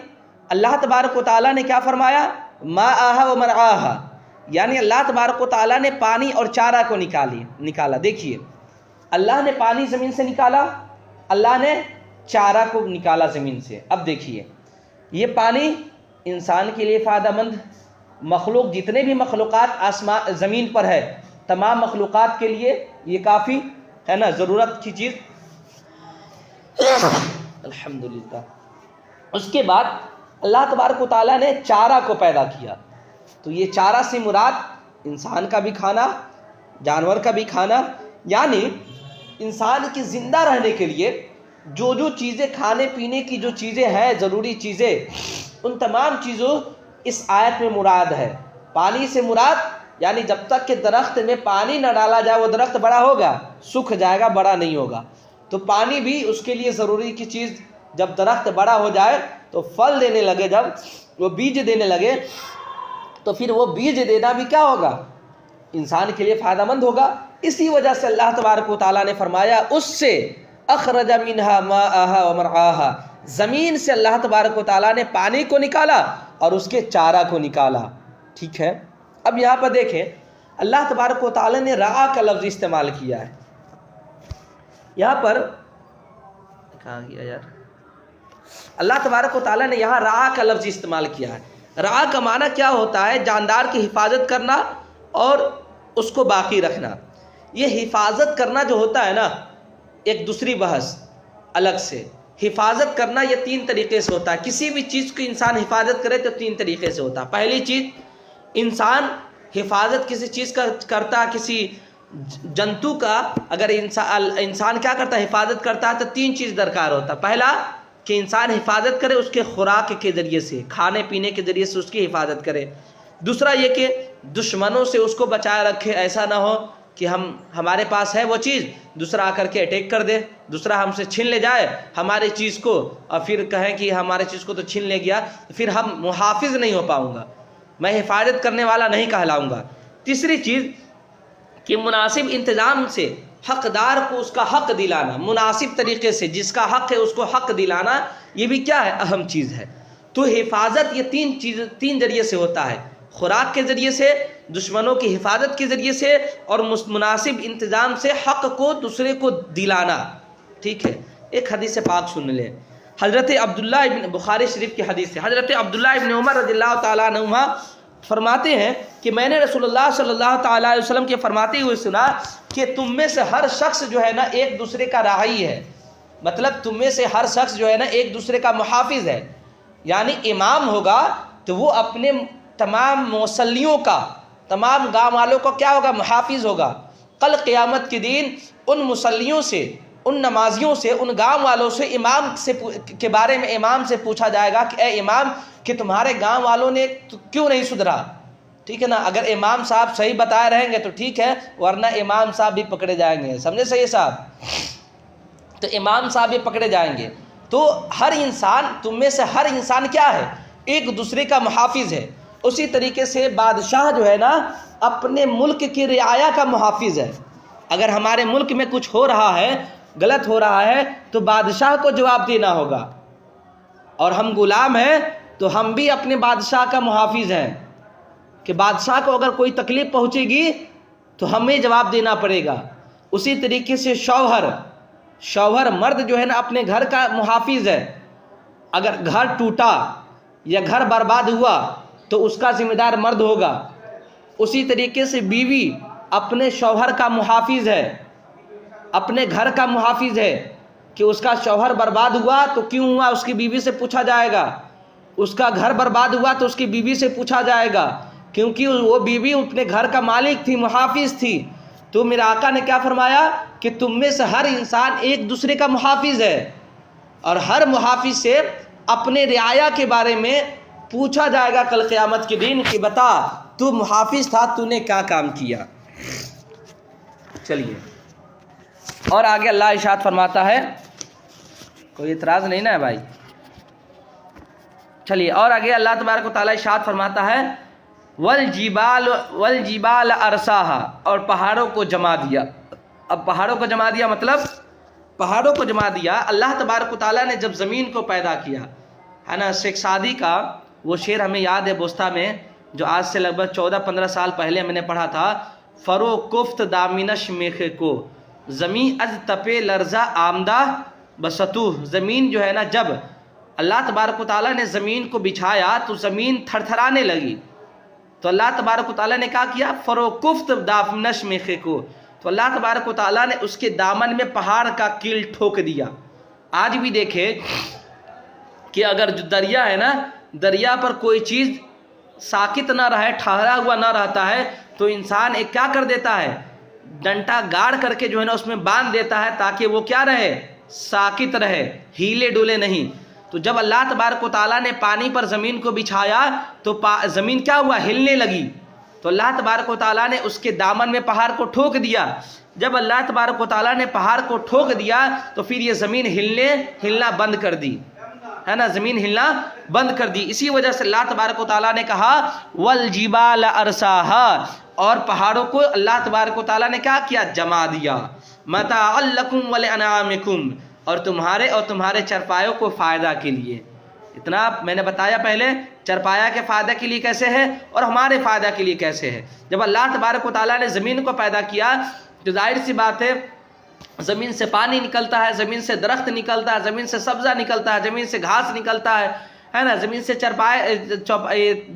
اللہ تبارک و تعالیٰ نے کیا فرمایا؟ ماءھا و مرعاھا، یعنی اللہ تبارک و تعالیٰ نے پانی اور چارہ کو نکالا. دیکھیے، اللہ نے پانی زمین سے نکالا، اللہ نے چارہ کو نکالا زمین سے. اب دیکھیے، یہ پانی انسان کے لیے فائدہ مند، مخلوق جتنے بھی مخلوقات زمین پر ہے تمام مخلوقات کے لیے یہ کافی ہے نا، ضرورت کی چیز. الحمدللہ. اس کے بعد اللہ تبارک و تعالیٰ نے چارہ کو پیدا کیا. تو یہ چارہ سے مراد انسان کا بھی کھانا، جانور کا بھی کھانا. یعنی انسان کی زندہ رہنے کے لیے جو چیزیں، کھانے پینے کی جو چیزیں ہیں، ضروری چیزیں، ان تمام چیزوں اس آیت میں مراد ہے. پانی سے مراد یعنی جب تک کہ درخت میں پانی نہ ڈالا جائے وہ درخت بڑا ہوگا، سوکھ جائے گا، بڑا نہیں ہوگا. تو پانی بھی اس کے لیے ضروری کی چیز. جب درخت بڑا ہو جائے تو پھل دینے لگے، جب وہ بیج دینے لگے تو پھر وہ بیج دینا بھی کیا ہوگا؟ انسان کے لیے فائدہ مند ہوگا. اسی وجہ سے اللہ تبارک و تعالیٰ نے فرمایا اس سے اخرج منہا ماءھا و مرعاھا، زمین سے اللہ تبارک و تعالیٰ نے پانی کو نکالا اور اس کے چارہ کو نکالا. ٹھیک ہے. اب یہاں پر دیکھیں، اللہ تبارک و تعالیٰ نے رعا کا لفظ استعمال کیا ہے. یہاں پر کہاں گیا یار، اللہ تبارک و تعالیٰ نے یہاں رعا کا لفظ استعمال کیا ہے. رعا کا معنی کیا ہوتا ہے؟ جاندار کی حفاظت کرنا اور اس کو باقی رکھنا. یہ حفاظت کرنا جو ہوتا ہے نا، ایک دوسری بحث الگ سے. حفاظت کرنا یہ 3 طریقے سے ہوتا ہے. کسی بھی چیز کی انسان حفاظت کرے تو 3 طریقے سے ہوتا ہے. پہلی چیز، انسان حفاظت کسی چیز کا کرتا، کسی جنتو کا اگر انسان کیا کرتا ہے؟ حفاظت کرتا ہے تو 3 چیز درکار ہوتا ہے. پہلا کہ انسان حفاظت کرے اس کے خوراک کے ذریعے سے، کھانے پینے کے ذریعے سے اس کی حفاظت کرے. دوسرا یہ کہ دشمنوں سے اس کو بچائے رکھے، ایسا نہ ہو کہ ہمارے پاس ہے وہ چیز، دوسرا آ کر کے اٹیک کر دے، دوسرا ہم سے چھین لے جائے ہماری چیز کو، اور پھر کہیں کہ ہمارے چیز کو تو چھین لے گیا، پھر ہم محافظ نہیں ہو پاؤں گا، میں حفاظت کرنے والا نہیں کہلاؤں گا. تیسری چیز کہ مناسب انتظام سے حقدار کو اس کا حق دلانا، مناسب طریقے سے جس کا حق ہے اس کو حق دلانا، یہ بھی کیا ہے؟ اہم چیز ہے. تو حفاظت یہ 3 ذریعے سے ہوتا ہے، خوراک کے ذریعے سے، دشمنوں کی حفاظت کے ذریعے سے، اور مناسب انتظام سے حق کو دوسرے کو دلانا. ٹھیک ہے. ایک حدیث پاک سن لیں. حضرت عبداللہ ابن بخاری شریف کی حدیث ہے. حضرت عبداللہ ابن عمر رضی اللہ تعالیٰ عنہما فرماتے ہیں کہ میں نے رسول اللہ صلی اللہ تعالیٰ علیہ وسلم کے فرماتے ہوئے سنا کہ تم میں سے ہر شخص جو ہے نا ایک دوسرے کا راعی ہے. مطلب تم میں سے ہر شخص جو ہے نا ایک دوسرے کا محافظ ہے. یعنی امام ہوگا تو وہ اپنے تمام مصلیوں کا، تمام گاؤں والوں کا کیا ہوگا؟ محافظ ہوگا. کل قیامت کے دن ان مصلیوں سے، ان نمازیوں سے، ان گاؤں والوں سے امام کے بارے میں امام سے پوچھا جائے گا کہ اے امام، کہ تمہارے گاؤں والوں نے کیوں نہیں سدھرا؟ ٹھیک ہے نا. اگر امام صاحب صحیح بتائے رہیں گے تو ٹھیک ہے، ورنہ امام صاحب بھی پکڑے جائیں گے. سمجھے صحیح صاحب؟ تو امام صاحب بھی پکڑے جائیں گے. تو ہر انسان، تم میں سے ہر انسان کیا ہے؟ ایک دوسرے کا محافظ ہے. اسی طریقے سے بادشاہ جو ہے نا اپنے ملک کی رعایا کا محافظ ہے. اگر ہمارے ملک میں کچھ ہو رہا ہے، غلط ہو رہا ہے، تو بادشاہ کو جواب دینا ہوگا. اور ہم غلام ہیں تو ہم بھی اپنے بادشاہ کا محافظ ہیں کہ بادشاہ کو اگر کوئی تکلیف پہنچے گی تو ہمیں جواب دینا پڑے گا. اسی طریقے سے شوہر مرد جو ہے نا اپنے گھر کا محافظ ہے. اگر گھر ٹوٹا یا گھر برباد ہوا تو اس کا ذمہ دار مرد ہوگا. اسی طریقے سے بیوی اپنے شوہر کا محافظ ہے، اپنے گھر کا محافظ ہے کہ اس کا شوہر برباد ہوا تو کیوں ہوا، اس کی بیوی سے پوچھا جائے گا. اس کا گھر برباد ہوا تو اس کی بیوی سے پوچھا جائے گا، کیونکہ وہ بیوی اپنے گھر کا مالک تھی، محافظ تھی. تو میرے آقا نے کیا فرمایا کہ تم میں سے ہر انسان ایک دوسرے کا محافظ ہے، اور ہر محافظ سے اپنے رعایا کے بارے میں پوچھا جائے گا کل قیامت کے دن کہ بتا تو محافظ تھا، تو نے کیا کام کیا۔ چلیے اور آگے اللہ ارشاد فرماتا ہے، کوئی اعتراض نہیں نا ہے بھائی؟ چلیے اور آگے اللہ تبارک و تعالیٰ ارشاد فرماتا ہے والجبال ارساہا، اور پہاڑوں کو جما دیا۔ اب پہاڑوں کو جما دیا مطلب پہاڑوں کو جما دیا۔ اللہ تبارک و تعالیٰ نے جب زمین کو پیدا کیا ہے نا، شیخ سعدی کا وہ شعر ہمیں یاد ہے بوستا میں، جو آج سے لگ بھگ 14-15 سال پہلے میں نے پڑھا تھا، فرو کفت دامنش میخ کو زمین از تپے لرزہ آمدہ بستوہ۔ زمین جو ہے نا، جب اللہ تبارک و تعالیٰ نے زمین کو بچھایا تو زمین تھر تھرانے لگی، تو اللہ تبارک و تعالیٰ نے کیا کیا؟ فرو کفت دامنش میخ کو، تو اللہ تبارک و تعالیٰ نے اس کے دامن میں پہاڑ کا کیل ٹھوک دیا۔ آج بھی دیکھیں کہ اگر جو دریا ہے نا، دریا پر کوئی چیز ساکت نہ رہے، ٹھہرا ہوا نہ رہتا ہے، تو انسان ایک کیا کر دیتا ہے؟ ڈنٹا گاڑ کر کے جو ہے نا اس میں باندھ دیتا ہے تاکہ وہ کیا رہے؟ ساکت رہے، ہیلے ڈولے نہیں۔ تو جب اللہ تبارک و تعالیٰ نے پانی پر زمین کو بچھایا تو زمین کیا ہوا؟ ہلنے لگی۔ تو اللہ تبارک و تعالیٰ نے اس کے دامن میں پہاڑ کو ٹھوک دیا۔ جب اللہ تبارک و تعالیٰ نے پہاڑ کو ٹھوک دیا تو پھر یہ زمین ہلنا بند کر دی، ہے نا، زمین ہلنا بند کر دی۔ اسی وجہ سے اللہ تبارک و تعالیٰ نے کہا والجبال ارساہا، اور پہاڑوں کو اللہ تبارک و تعالیٰ نے کیا کیا؟ جما دیا۔ متاعا لکم ولانعامکم، اور تمہارے چرپایوں کو فائدہ کے لیے۔ اتنا میں نے بتایا پہلے، چرپایا کے فائدہ کے لیے کیسے ہے اور ہمارے فائدہ کے لیے کیسے ہے۔ جب اللہ تبارک و تعالیٰ نے زمین کو پیدا کیا تو ظاہر سی بات ہے زمین سے پانی نکلتا ہے، زمین سے درخت نکلتا ہے، زمین سے سبزہ نکلتا ہے، زمین سے گھاس نکلتا ہے نا، زمین سے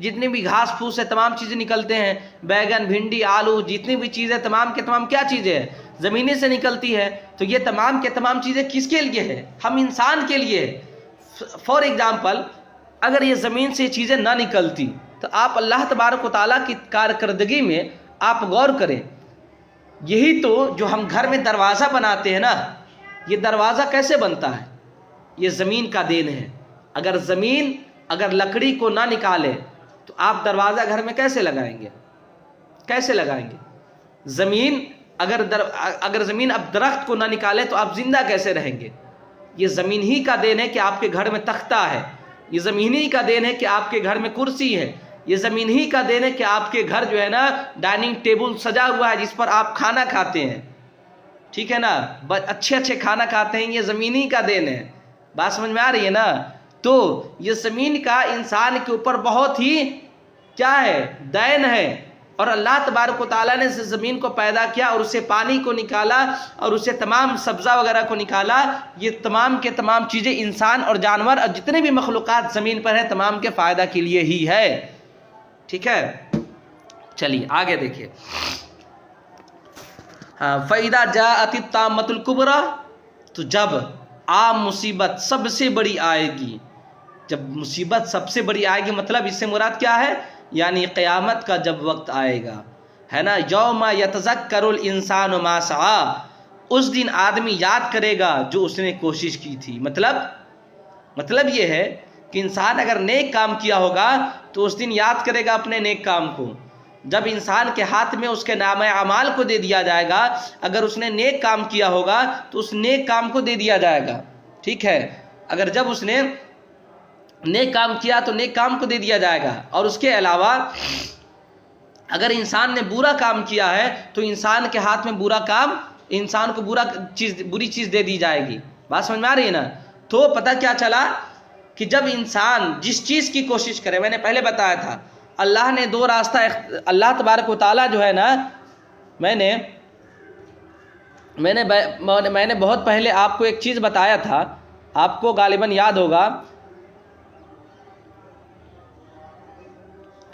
جتنی بھی گھاس پھوس ہے تمام چیزیں نکلتے ہیں، بیگن، بھنڈی، آلو، جتنی بھی چیزیں تمام کے تمام کیا چیزیں ہیں؟ زمینی سے نکلتی ہے۔ تو یہ تمام کے تمام چیزیں کس کے لیے ہے؟ ہم انسان کے لیے ہے۔ فار ایگزامپل اگر یہ زمین سے یہ چیزیں نہ نکلتی تو آپ اللہ تبارک و تعالیٰ کی کارکردگی میں آپ غور کریں۔ یہی تو جو ہم گھر میں دروازہ بناتے ہیں نا، یہ دروازہ کیسے بنتا ہے؟ یہ زمین کا دین ہے۔ اگر لکڑی کو نہ نکالے تو آپ دروازہ گھر میں کیسے لگائیں گے؟ کیسے لگائیں گے؟ اگر زمین اب درخت کو نہ نکالے تو آپ زندہ کیسے رہیں گے؟ یہ زمین ہی کا دین ہے کہ آپ کے گھر میں تختہ ہے، یہ زمین ہی کا دین ہے کہ آپ کے گھر میں کرسی ہے، یہ زمین ہی کا دین ہے کہ آپ کے گھر جو ہے نا ڈائننگ ٹیبل سجا ہوا ہے جس پر آپ کھانا کھاتے ہیں، ٹھیک ہے نا، اچھے کھانا کھاتے ہیں، یہ زمین ہی کا دین ہے۔ بات سمجھ میں آ رہی ہے نا؟ تو یہ زمین کا انسان کے اوپر بہت ہی کیا ہے؟ دین ہے۔ اور اللہ تبارک و تعالیٰ نے زمین کو پیدا کیا اور اسے پانی کو نکالا اور اسے تمام سبزہ وغیرہ کو نکالا۔ یہ تمام کے تمام چیزیں انسان اور جانور اور جتنے بھی مخلوقات زمین پر ہیں تمام کے فائدہ کے لیے ہی ہے، ٹھیک ہے؟ چلیے آگے دیکھیے، فَإِذَا جَاءَتِ الطَّامَّةُ الْكُبْرَى، تو جب عام مصیبت سب سے بڑی آئے گی، جب مصیبت سب سے بڑی آئے گی مطلب اس سے مراد کیا ہے؟ یعنی قیامت کا جب وقت آئے گا، ہے نا، یوم یتذکر الانسان ما سعی، اس دن آدمی یاد کرے گا جو اس نے کوشش کی تھی۔ مطلب یہ ہے کہ انسان اگر نیک کام کیا ہوگا تو اس دن یاد کرے گا اپنے نیک کام کو۔ جب انسان کے ہاتھ میں اس کے نامہ اعمال کو دے دیا جائے گا، اگر اس نے نیک کام کیا ہوگا تو اس نیک کام کو دے دیا جائے گا، ٹھیک ہے؟ اگر جب اس نے نیک کام کیا تو نیک کام کو دے دیا جائے گا۔ اور اس کے علاوہ اگر انسان نے برا کام کیا ہے تو انسان کے ہاتھ میں انسان کو بری چیز دے دی جائے گی۔ بات سمجھ میں آ رہی ہے نا؟ تو پتہ کیا چلا کہ جب انسان جس چیز کی کوشش کرے، میں نے پہلے بتایا تھا اللہ نے دو راستہ، اللہ تبارک و تعالیٰ جو ہے نا، میں نے بہت پہلے آپ کو ایک چیز بتایا تھا، آپ کو غالباً یاد ہوگا،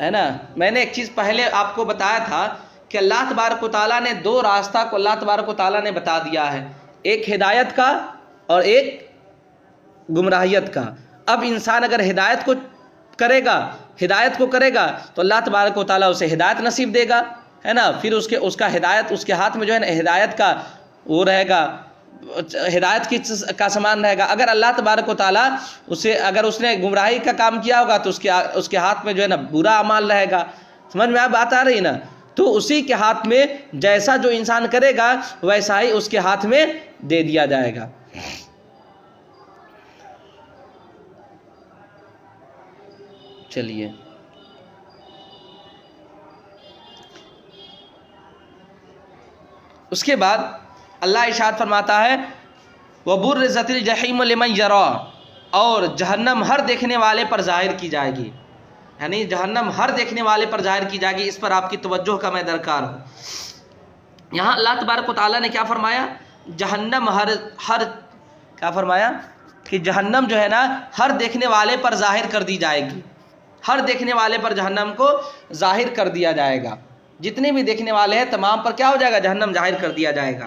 ہے نا، میں نے ایک چیز پہلے آپ کو بتایا تھا کہ اللہ تبارک و تعالیٰ نے دو راستہ کو اللہ تبارک و تعالیٰ نے بتا دیا ہے، ایک ہدایت کا اور ایک گمراہیت کا۔ اب انسان اگر ہدایت کو کرے گا تو اللہ تبارک و تعالیٰ اسے ہدایت نصیب دے گا، ہے نا، پھر اس کا ہدایت اس کے ہاتھ میں جو ہے نا ہدایت کا وہ رہے گا، ہدایت کا سامان رہے گا. اگر اللہ تبارک و تعالیٰ اگر اس نے گمراہی کا کام کیا ہوگا تو اس کے ہاتھ میں جو ہے نا برا اعمال رہے گا. سمجھ میں بات آ رہی نا؟ تو اسی کے ہاتھ میں جیسا جو انسان کرے گا ویسا ہی اس کے ہاتھ میں دے دیا جائے گا. چلیے اس کے بعد اللہ ارشاد فرماتا ہے وَبُرِّزَتِ الْجَحِيمُ لِمَنْ يَرَىٰ، اور جہنم ہر دیکھنے والے پر ظاہر کی جائے گی. یعنی جہنم ہر دیکھنے والے پر ظاہر کی جائے گی. اس پر آپ کی توجہ کا میں درکار ہوں. یہاں اللہ تبارک و تعالیٰ نے کیا فرمایا؟ جہنم ہر کیا فرمایا کہ جہنم جو ہے نا ہر دیکھنے والے پر ظاہر کر دی جائے گی. ہر دیکھنے والے پر جہنم کو ظاہر کر دیا جائے گا. جتنے بھی دیکھنے والے ہیں تمام پر کیا ہو جائے گا؟ جہنم ظاہر کر دیا جائے گا،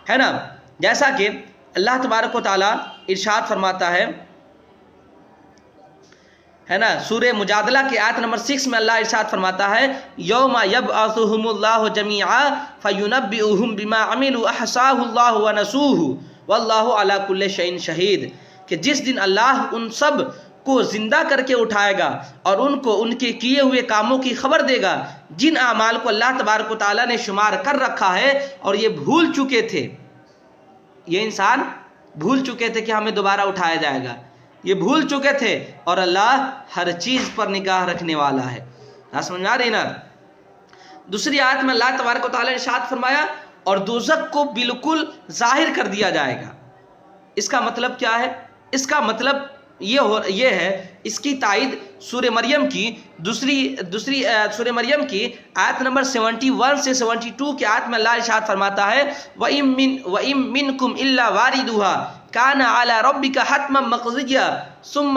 ہے نا. جیسا کہ اللہ تبارک و تعالیٰ ارشاد فرماتا ہے نا سورہ مجادلہ کی آیت نمبر 6 میں اللہ ارشاد فرماتا ہے یوم یبعثہم اللہ جمیعا فینبئہم بما عملوا احصاہ اللہ ونسوہ واللہ علی کل شیء شہید، کہ جس دن اللہ ان سب کو زندہ کر کے اٹھائے گا اور ان کو ان کے کیے ہوئے کاموں کی خبر دے گا جن اعمال کو اللہ تبارک و تعالیٰ نے شمار کر رکھا ہے اور یہ بھول چکے تھے. یہ انسان بھول چکے تھے کہ ہمیں دوبارہ اٹھایا جائے گا، یہ بھول چکے تھے، اور اللہ ہر چیز پر نگاہ رکھنے والا ہے. سمجھ میں آ رہی نا؟ دوسری آیت میں اللہ تبارک و تعالیٰ نے ارشاد فرمایا اور دوزخ کو بالکل ظاہر کر دیا جائے گا. اس کا مطلب کیا ہے؟ اس کا مطلب یہ ہے، اس کی تائید سورہ مریم کی دوسری سورہ مریم کی آیت نمبر 71 سے 72 کی آیت میں اللہ ارشاد فرماتا ہے وَإِن مِّنكُمْ إِلَّا وَارِدُهَا كَانَ عَلَى رَبِّكَ حَتْمًا مَّقْضِيًّا ثُمَّ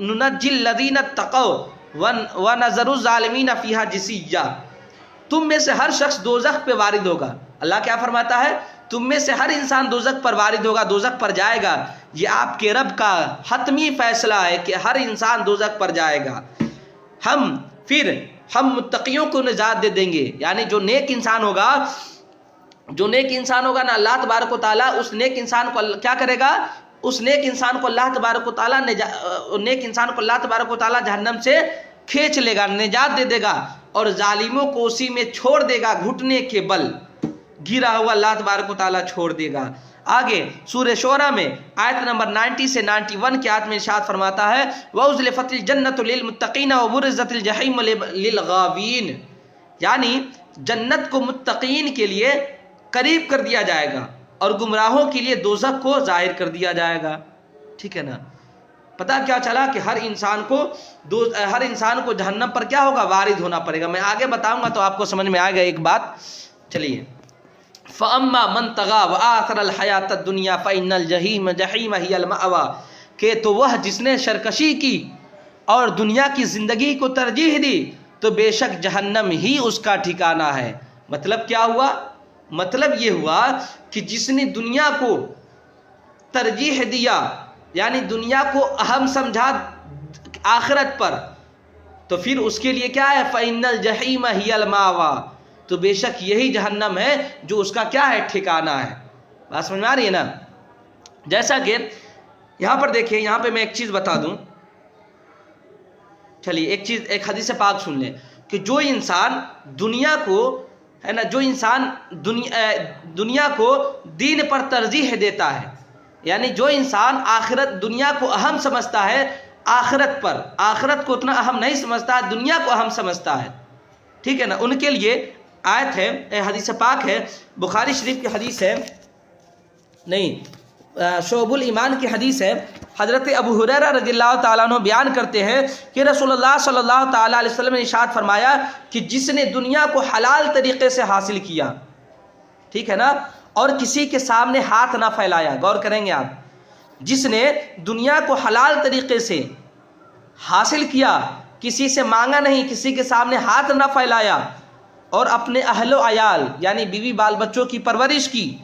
نُنَجِّي الَّذِينَ اتَّقَوْا وَنَذَرُ الظَّالِمِينَ فِيهَا جِثِيًّا. تم میں سے ہر شخص دوزخ پہ وارد ہوگا. اللہ کیا فرماتا ہے؟ تم میں سے ہر انسان دوزخ پر وارد ہوگا، دوزخ پر جائے گا. یہ آپ کے رب کا حتمی فیصلہ ہے کہ ہر انسان دوزخ پر جائے گا. پھر ہم متقیوں کو نجات دے دیں گے. یعنی جو نیک انسان ہوگا نا، اللہ تبارک و تعالیٰ اس نیک انسان کو کیا کرے گا؟ اس نیک انسان کو اللہ تبارک و تعالیٰ جہنم سے کھینچ لے گا، نجات دے دے گا، اور ظالموں کو اسی میں چھوڑ دے گا. گھٹنے کے بل گرا ہوا اللہ تبارک و تعالیٰ چھوڑ دے گا. آگے سورہ شعراء میں آیت نمبر 90 سے 91 کی آیت میں ارشاد فرماتا ہے وَأُزْلِفَتِ الْجَنَّةُ لِلْمُتَّقِينَ وَبُرِّزَتِ الْجَحِيمُ لِلْغَاوِينَ، یعنی جنت کو متقین کے لیے قریب کر دیا جائے گا اور گمراہوں کے لیے دوزخ کو ظاہر کر دیا جائے گا. ٹھیک ہے نا؟ پتہ کیا چلا کہ ہر انسان کو جہنم پر کیا ہوگا؟ وارد ہونا پڑے گا. میں آگے بتاؤں گا تو آپ کو سمجھ میں آئے گا ایک بات. چلیے فَأَمَّا مَنْ طَغَىٰ وَآثَرَ الْحَيَاةَ الدُّنْيَا فَإِنَّ الْجَحِيمَ هِيَ الْمَأْوَىٰ، کہ تو وہ جس نے سرکشی کی اور دنیا کی زندگی کو ترجیح دی تو بے شک جہنم ہی اس کا ٹھکانہ ہے. مطلب کیا ہوا؟ مطلب یہ ہوا کہ جس نے دنیا کو ترجیح دیا، یعنی دنیا کو اہم سمجھا آخرت پر، تو پھر اس کے لیے کیا ہے؟ فَإِنَّ الْجَحِيمَ هِيَ الْمَأْوَىٰ، تو بے شک یہی جہنم ہے جو اس کا کیا ہے؟ ٹھکانہ ہے. بات سمجھ میں آ رہی ہے نا؟ جیسا کہ یہاں پر دیکھیں، یہاں پہ میں ایک چیز بتا دوں. چلیے ایک حدیث پاک سن لیں کہ جو انسان دنیا کو ہے نا، جو انسان دنیا کو دین پر ترجیح دیتا ہے، یعنی جو انسان دنیا کو اہم سمجھتا ہے آخرت کو اتنا اہم نہیں سمجھتا ہے، دنیا کو اہم سمجھتا ہے. ٹھیک ہے نا؟ ان کے لیے آیت ہے، حدیث پاک ہے، بخاری شریف کی حدیث ہے، نہیں شعب الایمان کی حدیث ہے. حضرت ابو ہریرہ رضی اللہ تعالیٰ عنہ بیان کرتے ہیں کہ رسول اللہ صلی اللہ تعالیٰ علیہ وسلم نے ارشاد فرمایا کہ جس نے دنیا کو حلال طریقے سے حاصل کیا، ٹھیک ہے نا، اور کسی کے سامنے ہاتھ نہ پھیلایا. غور کریں گے آپ، جس نے دنیا کو حلال طریقے سے حاصل کیا، کسی سے مانگا نہیں، کسی کے سامنے ہاتھ نہ پھیلایا، اور اپنے اہل و عیال یعنی بیوی بال بچوں کی پرورش کی،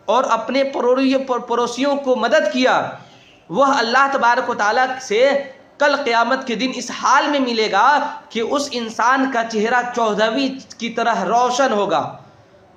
اور اپنے پڑوسیوں کو مدد کیا، وہ اللہ تبارک و تعالیٰ سے کل قیامت کے دن اس حال میں ملے گا کہ اس انسان کا چہرہ 14ویں کی طرح روشن ہوگا.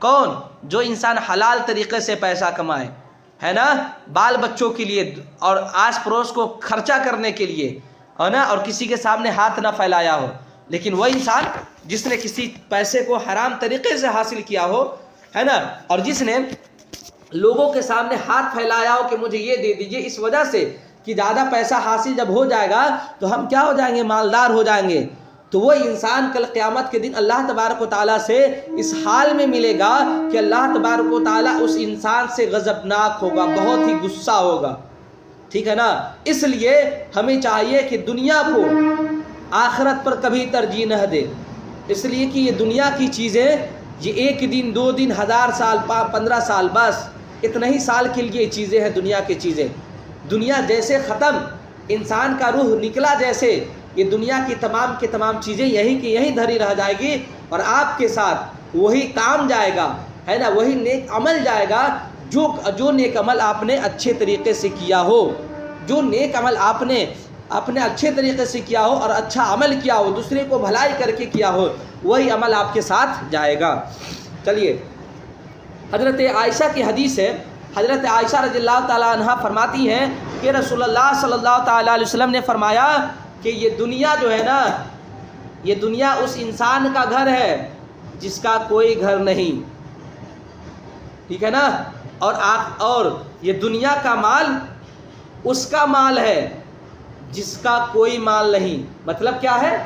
کون؟ جو انسان حلال طریقے سے پیسہ کمائے، ہے نا، بال بچوں کے لیے اور آس پڑوس کو خرچہ کرنے کے لیے، ہے نا، اور کسی کے سامنے ہاتھ نہ پھیلایا ہو۔ لیکن وہ انسان جس نے کسی پیسے کو حرام طریقے سے حاصل کیا ہو، ہے نا، اور جس نے لوگوں کے سامنے ہاتھ پھیلایا ہو کہ مجھے یہ دے دیجئے، اس وجہ سے کہ زیادہ پیسہ حاصل جب ہو جائے گا تو ہم کیا ہو جائیں گے؟ مالدار ہو جائیں گے، تو وہ انسان کل قیامت کے دن اللہ تبارک و تعالیٰ سے اس حال میں ملے گا کہ اللہ تبارک و تعالیٰ اس انسان سے غضبناک ہوگا، بہت ہی غصہ ہوگا، ٹھیک ہے نا۔ اس لیے ہمیں چاہیے کہ دنیا کو آخرت پر کبھی ترجیح نہ دے، اس لیے کہ یہ دنیا کی چیزیں یہ 1 دن 2 دن 1000 سال 15 سال بس اتنا ہی سال کے لیے چیزیں ہیں دنیا کی چیزیں۔ دنیا جیسے ختم، انسان کا روح نکلا جیسے، یہ دنیا کی تمام چیزیں یہیں کی یہیں دھری رہ جائے گی، اور آپ کے ساتھ وہی کام جائے گا، ہے نا، وہی نیک عمل جائے گا جو نیک عمل آپ نے اچھے طریقے سے کیا ہو، جو نیک عمل آپ نے اچھے طریقے سے کیا ہو اور اچھا عمل کیا ہو، دوسرے کو بھلائی کر کے کیا ہو، وہی عمل آپ کے ساتھ جائے گا۔ چلیے، حضرت عائشہ کی حدیث ہے، حضرت عائشہ رضی اللہ تعالیٰ عنہ فرماتی ہیں کہ رسول اللہ صلی اللہ تعالیٰ علیہ وسلم نے فرمایا کہ یہ دنیا جو ہے نا، یہ دنیا اس انسان کا گھر ہے جس کا کوئی گھر نہیں، ٹھیک ہے نا، اور یہ دنیا کا مال اس کا مال ہے جس کا کوئی مال نہیں۔ مطلب کیا ہے؟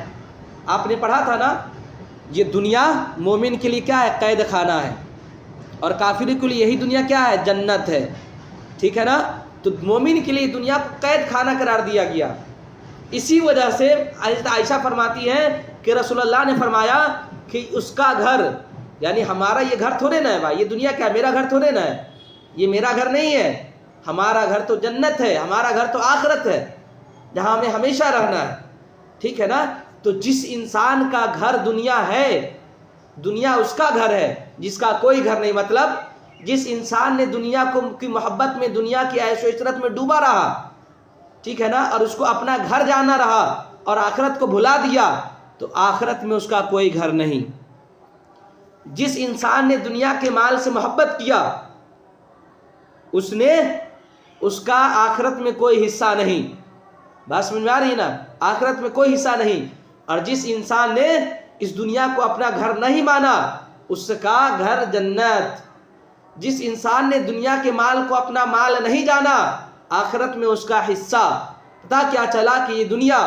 آپ نے پڑھا تھا نا، یہ دنیا مومن کے لیے کیا ہے؟ قید خانہ ہے، اور کافر کے لیے یہی دنیا کیا ہے؟ جنت ہے، ٹھیک ہے نا۔ تو مومن کے لیے دنیا کو قید خانہ قرار دیا گیا۔ اسی وجہ سے حضرت عائشہ فرماتی ہیں کہ رسول اللہ نے فرمایا کہ اس کا گھر، یعنی ہمارا یہ گھر تھوڑے نہ ہے بھائی، یہ دنیا کیا میرا گھر تھوڑے نہ ہے، یہ میرا گھر نہیں ہے، ہمارا گھر تو جنت ہے، ہمارا گھر تو آخرت ہے جہاں ہمیں ہمیشہ رہنا ہے، ٹھیک ہے نا۔ تو جس انسان کا گھر دنیا ہے، دنیا اس کا گھر ہے جس کا کوئی گھر نہیں، مطلب جس انسان نے دنیا کی محبت میں، دنیا کی عیش و عشرت میں ڈوبا رہا، ٹھیک ہے نا، اور اس کو اپنا گھر جانا رہا اور آخرت کو بھلا دیا، تو آخرت میں اس کا کوئی گھر نہیں۔ جس انسان نے دنیا کے مال سے محبت کیا، اس کا آخرت میں کوئی حصہ نہیں۔ بات سمجھ میں آ رہی ہے نا؟ آخرت میں کوئی حصہ نہیں۔ اور جس انسان نے اس دنیا کو اپنا گھر نہیں مانا، اس کا گھر جنت۔ جس انسان نے دنیا کے مال کو اپنا مال نہیں جانا، آخرت میں اس کا حصہ۔ پتہ کیا چلا کہ یہ دنیا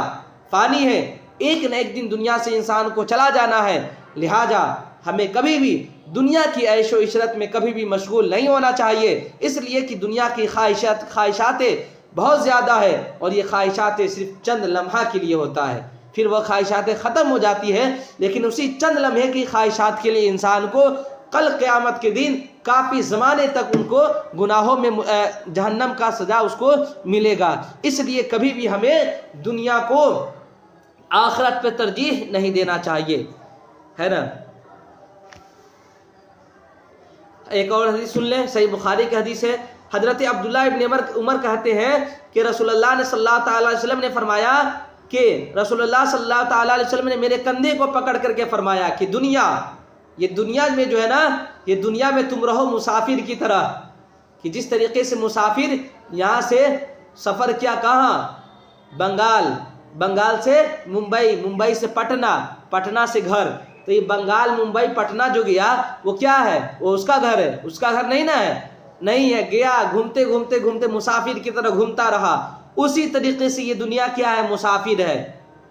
فانی ہے، ایک نہ ایک دن دنیا سے انسان کو چلا جانا ہے، لہٰذا ہمیں کبھی بھی دنیا کی عیش و عشرت میں کبھی بھی مشغول نہیں ہونا چاہیے، اس لیے کہ دنیا کی خواہشاتیں بہت زیادہ ہے، اور یہ خواہشاتیں صرف چند لمحہ کے لیے ہوتا ہے، پھر وہ خواہشاتیں ختم ہو جاتی ہیں، لیکن اسی چند لمحے کی خواہشات کے لیے انسان کو کل قیامت کے دن کافی زمانے تک ان کو گناہوں میں جہنم کا سزا اس کو ملے گا۔ اس لیے کبھی بھی ہمیں دنیا کو آخرت پہ ترجیح نہیں دینا چاہیے، ہے نا۔ ایک اور حدیث سن لیں، صحیح بخاری کی حدیث ہے، حضرت عبداللہ ابن عمر کہتے ہیں کہ رسول اللہ نے صلی اللہ تعالیٰ علیہ وسلم نے فرمایا کہ رسول اللہ صلی اللہ تعالیٰ علیہ وسلم نے میرے کندھے کو پکڑ کر کے فرمایا کہ یہ دنیا میں جو ہے نا، یہ دنیا میں تم رہو مسافر کی طرح، کہ جس طریقے سے مسافر یہاں سے سفر کیا کہاں؟ بنگال سے ممبئی سے پٹنہ سے گھر، تو یہ بنگال ممبئی پٹنہ جو گیا وہ کیا ہے؟ وہ اس کا گھر ہے، اس کا گھر نہیں نا ہے، نہیں ہے، گیا گھومتے مسافر کی طرح گھومتا رہا۔ اسی طریقے سے یہ دنیا کیا ہے؟ مسافر ہے۔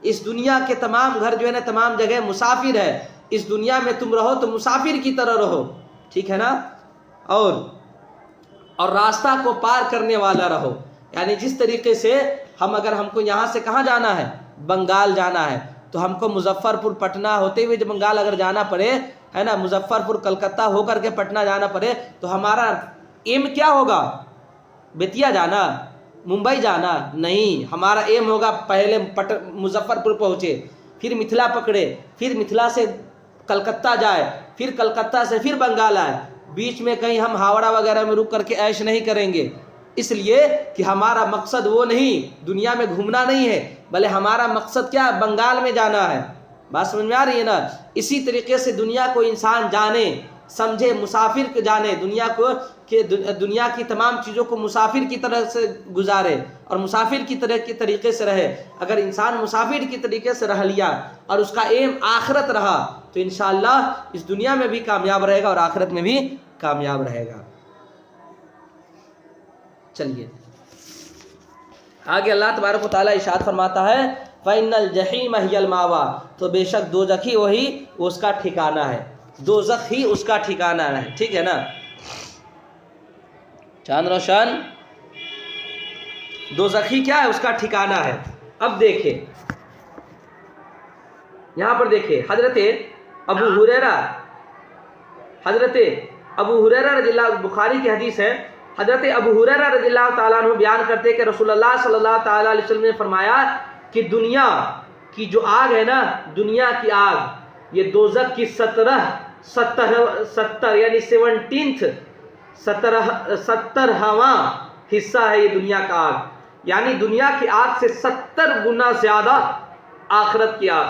اس دنیا کے تمام گھر جو ہے نا، تمام جگہ مسافر ہے۔ اس دنیا میں تم رہو تو مسافر کی طرح رہو، ٹھیک ہے نا، اور راستہ کو پار کرنے والا رہو، یعنی جس طریقے سے ہم کو یہاں سے کہاں جانا ہے؟ بنگال جانا ہے، تو ہم کو مظفر پور پٹنہ ہوتے ہوئے جب بنگال اگر جانا پڑے، ہے نا، مظفر پور کلکتہ ہو کر کے پٹنہ جانا پڑے، تو ہمارا ایم کیا ہوگا؟ بیتیا جانا، ممبئی جانا نہیں، ہمارا ایم ہوگا پہلے مظفر پور پہنچے، پھر متھلا پکڑے، پھر متھلا سے کلکتہ جائے، پھر کلکتہ سے پھر بنگال آئے، بیچ میں کہیں ہم ہاوڑہ وغیرہ میں رک کر کے عیش نہیں کریں گے، اس لیے کہ ہمارا مقصد وہ نہیں، دنیا میں گھومنا نہیں ہے، بلکہ ہمارا مقصد کیا؟ بنگال میں جانا ہے، بات سمجھ میں آ رہی ہے نا؟ اسی طریقے سے دنیا کو انسان جانے سمجھے، مسافر کو جانے، دنیا کو کہ دنیا کی تمام چیزوں کو مسافر کی طرح سے گزارے اور مسافر کی طرح کے طریقے سے رہے۔ اگر انسان مسافر کی طریقے سے رہ لیا اور اس کا ایم آخرت رہا تو انشاءاللہ اس دنیا میں بھی کامیاب رہے گا اور آخرت میں بھی کامیاب رہے گا۔ چلیے آگے اللہ تبارک و تعالیٰ ارشاد فرماتا ہے فَإِنَّ الْجَحِيمَ هِيَ الْمَأْوَىٰ، تو بے شک دوزخ ہی وہی اس کا ٹھکانہ ہے، دوزخ ہی اس کا ٹھکانہ ہے، ٹھیک ہے نا؟ چاند روشن، دوزخ ہی کیا ہے؟ اس کا ٹھکانہ ہے۔ اب دیکھیں یہاں پر دیکھیں حضرت ابو ہریرہ رضی اللہ، بخاری کی حدیث ہے، حضرت ابو ہریرہ رضی اللہ تعالیٰ عنہ بیان کرتے کہ رسول اللہ صلی اللہ تعالیٰ علیہ وسلم نے فرمایا کہ دنیا کی جو آگ ہے نا، دنیا کی آگ یہ دوزخ کی 70 یعنی 17واں حصہ ہے، یہ دنیا کا آگ، یعنی دنیا کی آگ سے 70 گنا زیادہ آخرت کی آگ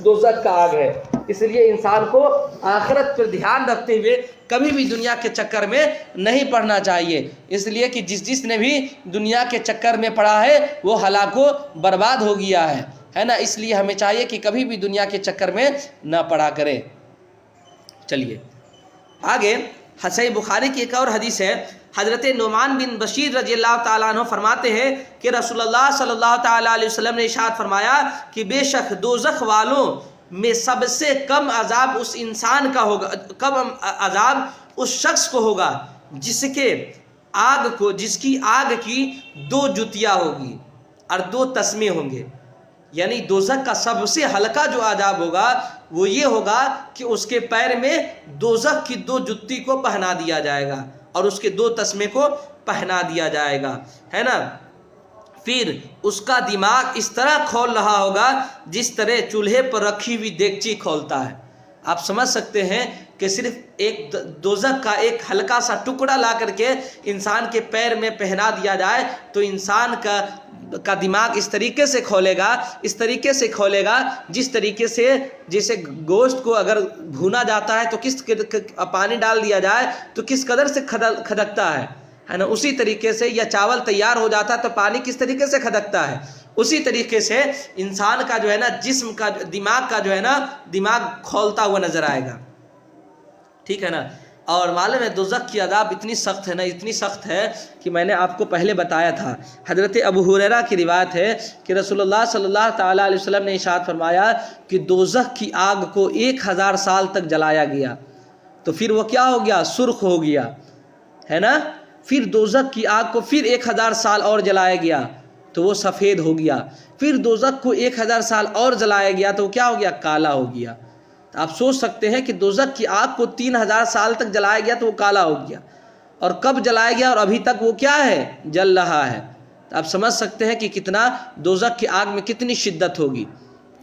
دوزخ کا آگ ہے۔ اس لیے انسان کو آخرت پر دھیان رکھتے ہوئے کبھی بھی دنیا کے چکر میں نہیں پڑنا چاہیے، اس لیے کہ جس نے بھی دنیا کے چکر میں پڑا ہے وہ ہلاک و برباد ہو گیا ہے نا؟ اس لیے ہمیں چاہیے کہ کبھی بھی دنیا کے چکر میں نہ پڑا کریں۔ چلیے آگے صحیح بخاری کی ایک اور حدیث ہے، حضرت نعمان بن بشیر رضی اللہ تعالیٰ عنہ فرماتے ہیں کہ رسول اللہ صلی اللہ تعالیٰ علیہ وسلم نے ارشاد فرمایا کہ بے شک دوزخ والوں میں سب سے کم عذاب اس انسان کا ہوگا، کم عذاب اس شخص کو ہوگا جس کی آگ کی 2 جوتیاں ہوگی اور 2 تسمے ہوں گے۔ یعنی دوزخ کا سب سے ہلکا جو عذاب ہوگا وہ یہ ہوگا کہ اس کے پیر میں دوزخ کی 2 جوتی کو پہنا دیا جائے گا اور اس کے 2 تسمے کو پہنا دیا جائے گا، ہے نا؟ پھر اس کا دماغ اس طرح کھول رہا ہوگا جس طرح چولہے پر رکھی ہوئی دیگچی کھولتا ہے۔ آپ سمجھ سکتے ہیں کہ صرف ایک دوزخ کا ایک ہلکا سا ٹکڑا لا کر کے انسان کے پیر میں پہنا دیا جائے تو انسان کا دماغ اس طریقے سے کھولے گا جس طریقے سے جیسے گوشت کو اگر بھونا جاتا ہے تو کس پانی ڈال دیا جائے تو کس قدر سے کھدکتا ہے نا؟ اسی طریقے سے یا چاول تیار ہو جاتا ہے تو پانی کس طریقے سے کھدکتا ہے، اسی طریقے سے انسان کا جو ہے نا جسم کا دماغ کا جو ہے نا دماغ کھولتا ہوا نظر آئے گا، ٹھیک ہے نا؟ اور معلوم ہے دوزخ کی عذاب اتنی سخت ہے نا، اتنی سخت ہے کہ میں نے آپ کو پہلے بتایا تھا۔ حضرت ابو ہریرہ کی روایت ہے کہ رسول اللہ صلی اللہ تعالیٰ علیہ وسلم نے ارشاد فرمایا کہ دوزخ کی آگ کو 1000 سال تک جلایا گیا تو پھر وہ کیا ہو گیا؟ سرخ ہو گیا، ہے نا؟ پھر دوزخ کی آگ کو پھر 1000 سال اور جلایا گیا تو وہ سفید ہو گیا، پھر دوزخ کو 1000 سال اور جلایا گیا تو وہ کیا ہو گیا؟ کالا ہو گیا۔ تو آپ سوچ سکتے ہیں کہ دوزخ کی آگ کو 3000 سال تک جلایا گیا تو وہ کالا ہو گیا، اور کب جلایا گیا اور ابھی تک وہ کیا ہے؟ جل رہا ہے۔ تو آپ سمجھ سکتے ہیں کہ کتنا دوزخ کی آگ میں کتنی شدت ہوگی،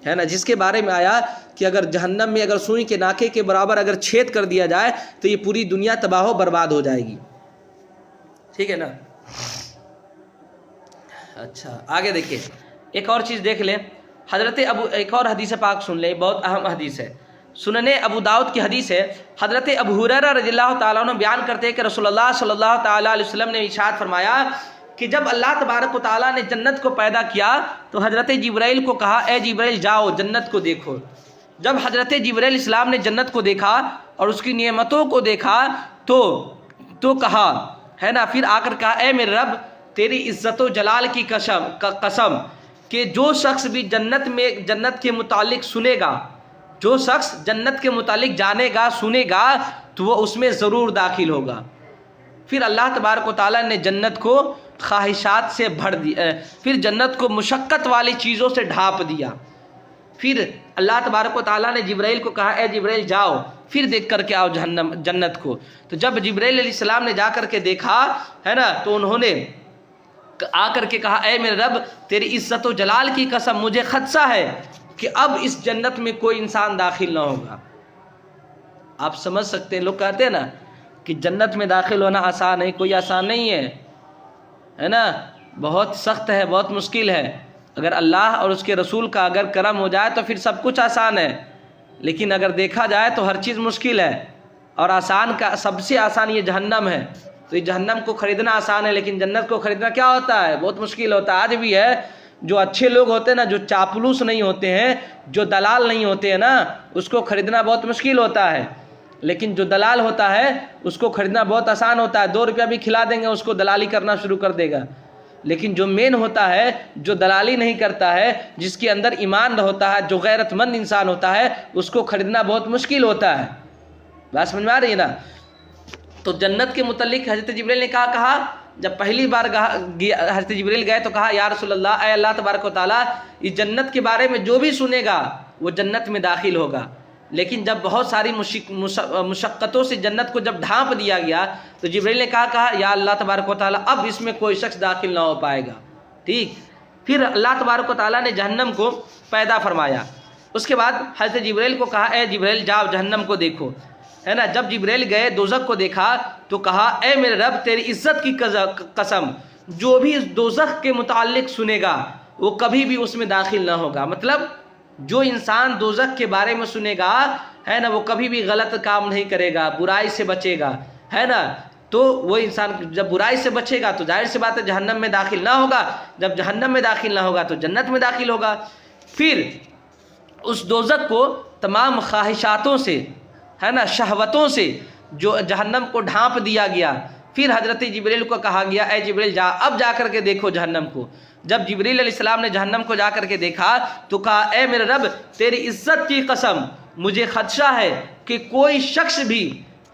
ہے نا؟ جس کے بارے میں آیا کہ اگر جہنم میں اگر سوئی کے ناکے کے برابر اگر چھید کر دیا جائے تو یہ پوری دنیا تباہ و برباد ہو جائے گی، ٹھیک ہے نا؟ اچھا آگے دیکھیں ایک اور چیز دیکھ لیں، ایک اور حدیث پاک سن لیں، بہت اہم حدیث ہے، سنن ابو داؤد کی حدیث ہے۔ حضرت ابو ہریرہ رضی اللہ تعالیٰ عنہ بیان کرتے ہیں کہ رسول اللہ صلی اللہ تعالیٰ علیہ وسلم نے ارشاد فرمایا کہ جب اللہ تبارک و تعالیٰ نے جنت کو پیدا کیا تو حضرت جبرائیل کو کہا اے جبرائیل جاؤ جنت کو دیکھو۔ جب حضرت جبرائیل اسلام نے جنت کو دیکھا اور اس کی نعمتوں کو دیکھا تو کہا، ہے نا، پھر آ کر کہا اے میرے رب تیری عزت و جلال کی قسم کہ جو شخص بھی جنت کے متعلق سنے گا، جو شخص جنت کے متعلق جانے گا سنے گا تو وہ اس میں ضرور داخل ہوگا۔ پھر اللہ تبارک و تعالیٰ نے جنت کو خواہشات سے بھر دیا، پھر جنت کو مشقت والی چیزوں سے ڈھانپ دیا۔ پھر اللہ تبارک و تعالیٰ نے جبرائیل کو کہا اے جبرائیل جاؤ پھر دیکھ کر کے آؤ جنت کو۔ تو جب جبرائیل علیہ السلام نے جا کر کے دیکھا، ہے نا، تو انہوں نے آ کر کے کہا اے میرے رب تیری عزت و جلال کی قسم مجھے خدشہ ہے کہ اب اس جنت میں کوئی انسان داخل نہ ہوگا۔ آپ سمجھ سکتے ہیں، لوگ کہتے ہیں نا کہ جنت میں داخل ہونا آسان ہے، کوئی آسان نہیں ہے نا، بہت سخت ہے، بہت مشکل ہے۔ اگر اللہ اور اس کے رسول کا اگر کرم ہو جائے تو پھر سب کچھ آسان ہے، لیکن اگر دیکھا جائے تو ہر چیز مشکل ہے، اور آسان کا سب سے آسان یہ جہنم ہے۔ تو یہ جہنم کو خریدنا آسان ہے، لیکن جنت کو خریدنا کیا ہوتا ہے؟ بہت مشکل ہوتا ہے۔ آج بھی ہے، جو اچھے لوگ ہوتے ہیں نا، جو چاپلوس نہیں ہوتے ہیں، جو دلال نہیں ہوتے ہیں نا، اس کو خریدنا بہت مشکل ہوتا ہے، لیکن جو دلال ہوتا ہے اس کو خریدنا بہت آسان ہوتا ہے۔ 2 روپیہ بھی کھلا دیں گے اس کو دلالی کرنا شروع کر دے گا۔ لیکن جو مین ہوتا ہے، جو دلالی نہیں کرتا ہے، جس کے اندر ایمان ہوتا ہے، جو غیرت مند انسان ہوتا ہے، اس کو خریدنا بہت مشکل ہوتا ہے۔ بات سمجھ میں آ رہی ہے نا؟ تو جنت کے متعلق حضرت جبریل نے کہا جب پہلی بار حضرت جبریل گئے تو کہا، یا رسول اللہ، اے اللہ تبارک و تعالیٰ، اس جنت کے بارے میں جو بھی سنے گا وہ جنت میں داخل ہوگا۔ لیکن جب بہت ساری مشقتوں سے جنت کو جب ڈھانپ دیا گیا تو جبریل نے کہا یا اللہ تبارک و تعالیٰ، اب اس میں کوئی شخص داخل نہ ہو پائے گا۔ ٹھیک، پھر اللہ تبارک و تعالیٰ نے جہنم کو پیدا فرمایا۔ اس کے بعد حضرت جبریل کو کہا، اے جبریل جاؤ جہنم کو دیکھو، ہے نا۔ جب جبریل گئے دوزخ کو دیکھا تو کہا، اے میرے رب تیری عزت کی قسم، جو بھی اس دوزخ کے متعلق سنے گا وہ کبھی بھی اس میں داخل نہ ہوگا۔ مطلب جو انسان دوزخ کے بارے میں سنے گا، ہے نا، وہ کبھی بھی غلط کام نہیں کرے گا، برائی سے بچے گا، ہے نا۔ تو وہ انسان جب برائی سے بچے گا تو ظاہر سی بات ہے جہنم میں داخل نہ ہوگا، جب جہنم میں داخل نہ ہوگا تو جنت میں داخل ہوگا۔ پھر اس دوزخ کو تمام خواہشاتوں سے، ہے نا، شہوتوں سے جو جہنم کو ڈھانپ دیا گیا۔ پھر حضرت جبریل کو کہا گیا، اے جبریل اب جا کر کے دیکھو جہنم کو۔ جب جبریل علیہ السلام نے جہنم کو جا کر کے دیکھا تو کہا، اے میرے رب تیری عزت کی قسم، مجھے خدشہ ہے کہ کوئی شخص بھی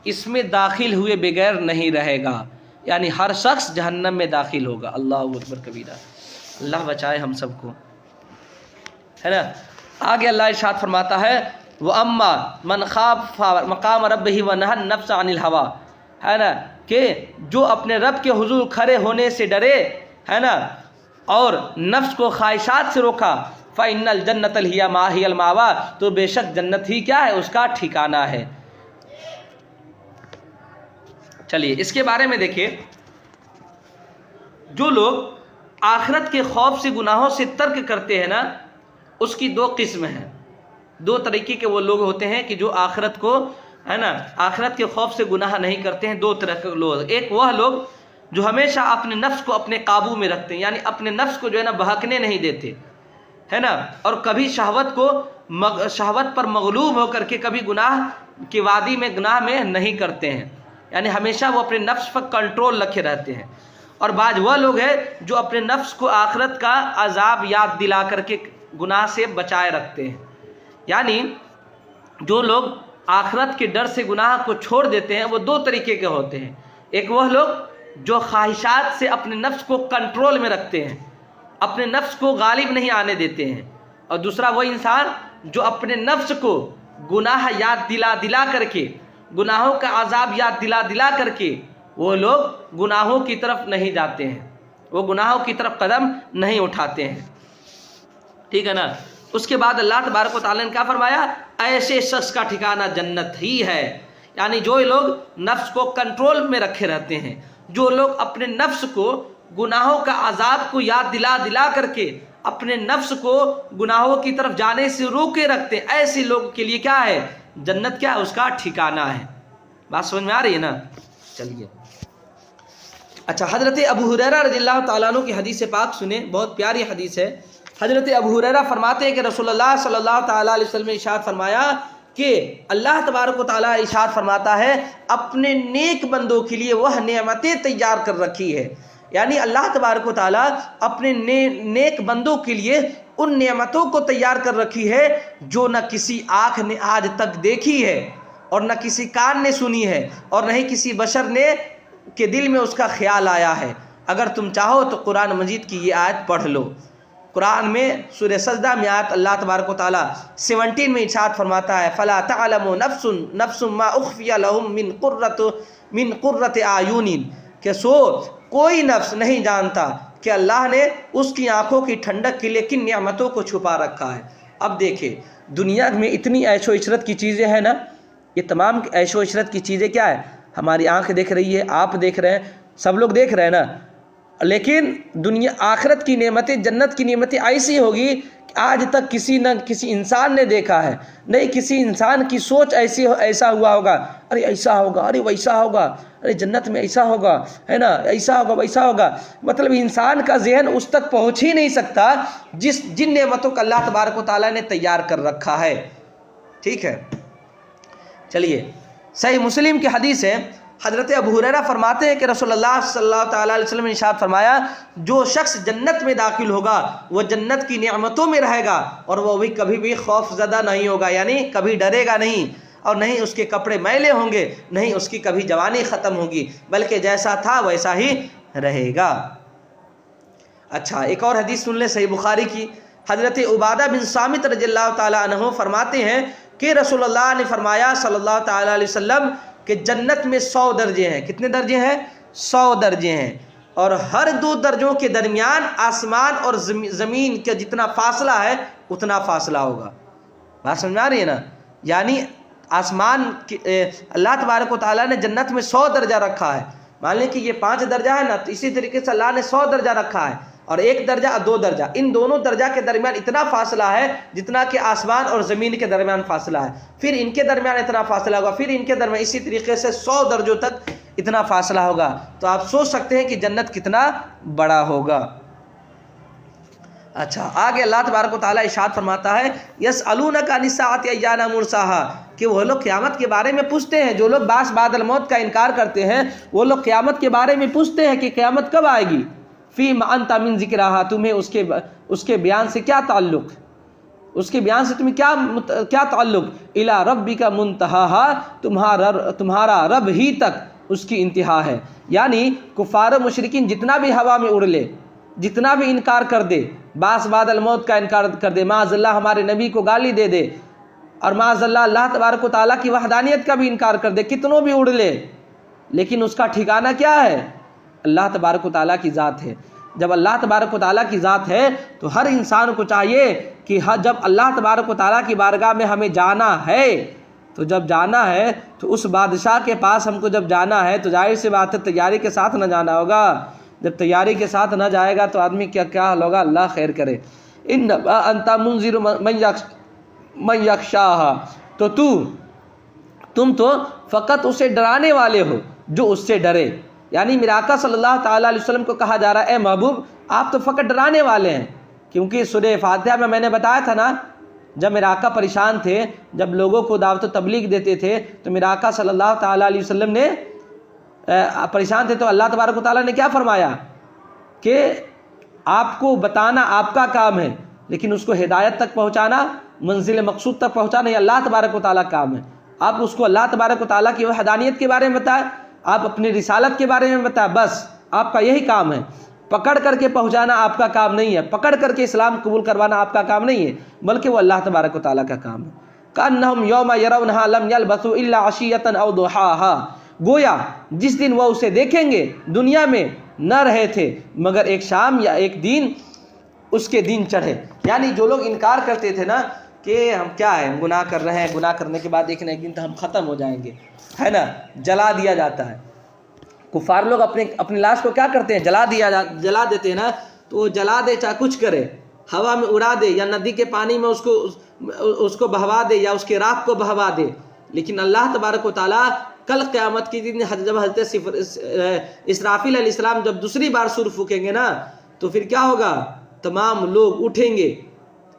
اس میں داخل ہوئے بغیر نہیں رہے گا، یعنی ہر شخص جہنم میں داخل ہوگا۔ اللہ اکبر کبیرہ، اللہ بچائے ہم سب کو، ہے نا۔ آگے اللہ ارشاد فرماتا ہے، وَأَمَّا مَنْ خَافَ مَقَامَ رَبِّهِ وَنَهَى النَّفْسَ عَنِ الْهَوَىٰ، ہے نا، کہ جو اپنے رب کے حضور کھڑے ہونے سے ڈرے، ہے نا، اور نفس کو خواہشات سے روکا، فَإِنَّ الْجَنَّةَ هِيَ الْمَأْوَىٰ، تو بے شک جنت ہی کیا ہے؟ اس کا ٹھکانہ ہے۔ چلیے اس کے بارے میں دیکھیں، جو لوگ آخرت کے خوف سے گناہوں سے ترک کرتے ہیں نا، اس کی 2 قسم ہیں، 2 طریقے کے وہ لوگ ہوتے ہیں کہ جو آخرت کو، ہے نا، آخرت کے خوف سے گناہ نہیں کرتے ہیں۔ 2 طرح کے لوگ، ایک وہ لوگ جو ہمیشہ اپنے نفس کو اپنے قابو میں رکھتے ہیں، یعنی اپنے نفس کو جو ہے نا بہکنے نہیں دیتے، ہے نا، اور کبھی شہوت پر مغلوب ہو کر کے کبھی گناہ کی وادی میں گناہ میں نہیں کرتے ہیں، یعنی ہمیشہ وہ اپنے نفس پر کنٹرول رکھے رہتے ہیں۔ اور بعض وہ لوگ ہیں جو اپنے نفس کو آخرت کا عذاب یاد دلا کر کے گناہ سے بچائے رکھتے ہیں۔ یعنی جو لوگ آخرت کے ڈر سے گناہ کو چھوڑ دیتے ہیں وہ 2 طریقے کے ہوتے ہیں۔ ایک وہ لوگ جو خواہشات سے اپنے نفس کو کنٹرول میں رکھتے ہیں، اپنے نفس کو غالب نہیں آنے دیتے ہیں، اور دوسرا وہ انسان جو اپنے نفس کو گناہ یاد دلا کر کے، گناہوں کا عذاب یاد دلا کر کے وہ لوگ گناہوں کی طرف نہیں جاتے ہیں، وہ گناہوں کی طرف قدم نہیں اٹھاتے ہیں۔ ٹھیک ہے نا۔ اس کے بعد اللہ تبارک و تعالیٰ نے کیا فرمایا؟ ایسے شخص کا ٹھکانہ جنت ہی ہے، یعنی جو لوگ نفس کو کنٹرول میں رکھے رہتے ہیں، جو لوگ اپنے نفس کو گناہوں کا عذاب کو یاد دلا کر کے اپنے نفس کو گناہوں کی طرف جانے سے روکے رکھتے ہیں، ایسے لوگوں کے لیے کیا ہے؟ جنت کیا ہے؟ اس کا ٹھکانہ ہے۔ بات سمجھ میں آ رہی ہے نا؟ چلیے اچھا، حضرت ابو ہریرہ رضی اللہ تعالیٰ عنہ کی حدیث پاک سنیں، بہت پیاری حدیث ہے۔ حضرت ابو ہریرہ فرماتے ہیں کہ رسول اللہ صلی اللہ تعالیٰ علیہ وسلم نے ارشاد فرمایا کہ اللہ تبارک و تعالیٰ ارشاد فرماتا ہے، اپنے نیک بندوں کے لیے وہ نعمتیں تیار کر رکھی ہے، یعنی اللہ تبارک و تعالیٰ اپنے نیک بندوں کے لیے ان نعمتوں کو تیار کر رکھی ہے جو نہ کسی آنکھ نے آج تک دیکھی ہے، اور نہ کسی کان نے سنی ہے، اور نہ ہی کسی بشر نے کے دل میں اس کا خیال آیا ہے۔ اگر تم چاہو تو قرآن مجید کی یہ آیت پڑھ لو۔ قرآن میں سورہ سجدہ میں آیت اللہ تبارک و تعالیٰ 17 میں ارشاد فرماتا ہے، فَلَا تَعْلَمُ نَفْسٌ مَا أُخْفِيَ لَهُم مِّن قُرَّةِ أَعْيُنٍ، کہ کوئی نفس نہیں جانتا کہ اللہ نے اس کی آنکھوں کی ٹھنڈک کے لیے کن نعمتوں کو چھپا رکھا ہے۔ اب دیکھیں، دنیا میں اتنی عیش و عشرت کی چیزیں ہیں نا، یہ تمام عیش و عشرت کی چیزیں کیا ہے؟ ہماری آنکھ دیکھ رہی ہے، آپ دیکھ رہے ہیں، سب لوگ دیکھ رہے ہیں نا۔ لیکن دنیا آخرت کی نعمتیں، جنت کی نعمتیں ایسی ہوگی کہ آج تک کسی نہ کسی انسان نے دیکھا ہے نہیں، کسی انسان کی سوچ ایسا ہوا ہوگا، ارے ایسا ہوگا، ارے ویسا ہوگا، ارے جنت میں ایسا ہوگا، ہے نا، ایسا ہوگا ویسا ہوگا. مطلب انسان کا ذہن اس تک پہنچ ہی نہیں سکتا جن نعمتوں کا اللہ تبارک و تعالیٰ نے تیار کر رکھا ہے. ٹھیک ہے، چلیے صحیح مسلم کی حدیث ہے، حضرت ابو ہریرہ فرماتے ہیں کہ رسول اللہ صلی اللہ تعالیٰ علیہ وسلم نے ارشاد فرمایا، جو شخص جنت میں داخل ہوگا وہ جنت کی نعمتوں میں رہے گا اور وہ بھی کبھی بھی خوف زدہ نہیں ہوگا، یعنی کبھی ڈرے گا نہیں، اور نہیں اس کے کپڑے میلے ہوں گے، نہیں اس کی کبھی جوانی ختم ہوگی، بلکہ جیسا تھا ویسا ہی رہے گا. اچھا، ایک اور حدیث سن لیں صحیح بخاری کی. حضرت عبادہ بن صامت رضی اللہ تعالیٰ عنہ فرماتے ہیں کہ رسول اللہ نے فرمایا صلی اللہ تعالیٰ علیہ وسلم کہ جنت میں 100 درجے ہیں. کتنے درجے ہیں؟ 100 درجے ہیں، اور ہر 2 درجوں کے درمیان آسمان اور زمین کا جتنا فاصلہ ہے اتنا فاصلہ ہوگا. بات سمجھ آ رہی ہے نا؟ یعنی آسمان اللہ تبارک و تعالیٰ نے جنت میں 100 درجہ رکھا ہے. مان لیں کہ یہ 5 درجہ ہے نا، تو اسی طریقے سے اللہ نے 100 درجہ رکھا ہے، اور 1 درجہ اور 2 درجہ، ان دونوں درجہ کے درمیان اتنا فاصلہ ہے جتنا کہ آسمان اور زمین کے درمیان فاصلہ ہے، پھر ان کے درمیان اتنا فاصلہ ہوگا، پھر ان کے درمیان، اسی طریقے سے 100 درجوں تک اتنا فاصلہ ہوگا. تو آپ سوچ سکتے ہیں کہ جنت کتنا بڑا ہوگا. اچھا، آگے اللہ تبارک و تعالیٰ ارشاد فرماتا ہے، یسألونک عن الساعۃ ایان مرساہا، کہ وہ لوگ قیامت کے بارے میں پوچھتے ہیں، جو لوگ بعث بعد الموت کا انکار کرتے ہیں وہ لوگ قیامت کے بارے میں پوچھتے ہیں کہ قیامت کب آئے گی. فیما انت من ذکرہا، تمہیں اس کے بیان سے کیا تعلق، اس کے بیان سے تمہیں کیا تعلق. الی ربک منتہاہا، تمہارا رب ہی تک اس کی انتہا ہے. یعنی کفار و مشرکین جتنا بھی ہوا میں اڑ لے، جتنا بھی انکار کر دے، بعث بعد الموت کا انکار کر دے، معاذ اللہ ہمارے نبی کو گالی دے دے، اور معاذ اللہ اللہ تبارک و تعالیٰ کی وحدانیت کا بھی انکار کر دے، کتنوں بھی اڑ لے، لیکن اس کا ٹھکانہ کیا ہے؟ اللہ تبارک و تعالیٰ کی ذات ہے. جب اللہ تبارک و تعالیٰ کی ذات ہے تو ہر انسان کو چاہیے کہ جب اللہ تبارک و تعالیٰ کی بارگاہ میں ہمیں جانا ہے، تو جب جانا ہے تو اس بادشاہ کے پاس ہم کو جب جانا ہے تو ظاہر سی بات ہے تیاری کے ساتھ نہ جانا ہوگا. جب تیاری کے ساتھ نہ جائے گا تو آدمی کیا حال ہوگا، اللہ خیر کرے. انت منذر من یخشاہا، تو تم تو فقط اسے ڈرانے والے ہو جو اس سے ڈرے. یعنی میرے آقا صلی اللہ تعالیٰ علیہ وسلم کو کہا جا رہا ہے، اے محبوب آپ تو فقط ڈرانے والے ہیں. کیونکہ سورہ فاتحہ میں نے بتایا تھا نا، جب میرے آقا پریشان تھے، جب لوگوں کو دعوت و تبلیغ دیتے تھے تو میرے آقا صلی اللہ تعالیٰ علیہ وسلم نے پریشان تھے، تو اللہ تبارک و تعالیٰ نے کیا فرمایا کہ آپ کو بتانا آپ کا کام ہے، لیکن اس کو ہدایت تک پہنچانا، منزل مقصود تک پہنچانا یہ اللہ تبارک و تعالیٰ کا کام ہے. آپ اس کو اللہ تبارک و تعالیٰ کی وحدانیت کے بارے میں بتائیں، آپ اپنی رسالت کے بارے میں بتائیں، بس آپ کا یہی کام ہے. پکڑ کر کے پہنچانا آپ کا کام نہیں ہے، پکڑ کر کے اسلام قبول کروانا آپ کا کام نہیں ہے، بلکہ وہ اللہ تبارک و تعالیٰ کا کام ہے. کأنہم یوم یرونہا لم یلبثوا الا عشیۃ او ضحاہا، گویا جس دن وہ اسے دیکھیں گے دنیا میں نہ رہے تھے مگر ایک شام یا ایک دن اس کے دن چڑھے. یعنی جو لوگ انکار کرتے تھے نا کہ ہم کیا ہے، گناہ کر رہے ہیں، گناہ کرنے کے بعد دیکھنا ایک دن تو ہم ختم ہو جائیں گے، ہے نا، جلا دیا جاتا ہے. کفار لوگ اپنی لاش کو کیا کرتے ہیں، جلا دیتے ہیں نا، تو وہ جلا دے چاہے کچھ کرے، ہوا میں اڑا دے یا ندی کے پانی میں اس کو بہوا دے یا اس کے راکھ کو بہوا دے. لیکن اللہ تبارک و تعالیٰ کل قیامت کی دن جب حضرت اسرافیل علیہ السلام جب دوسری بار سور پھونکیں گے نا، تو پھر کیا ہوگا، تمام لوگ اٹھیں گے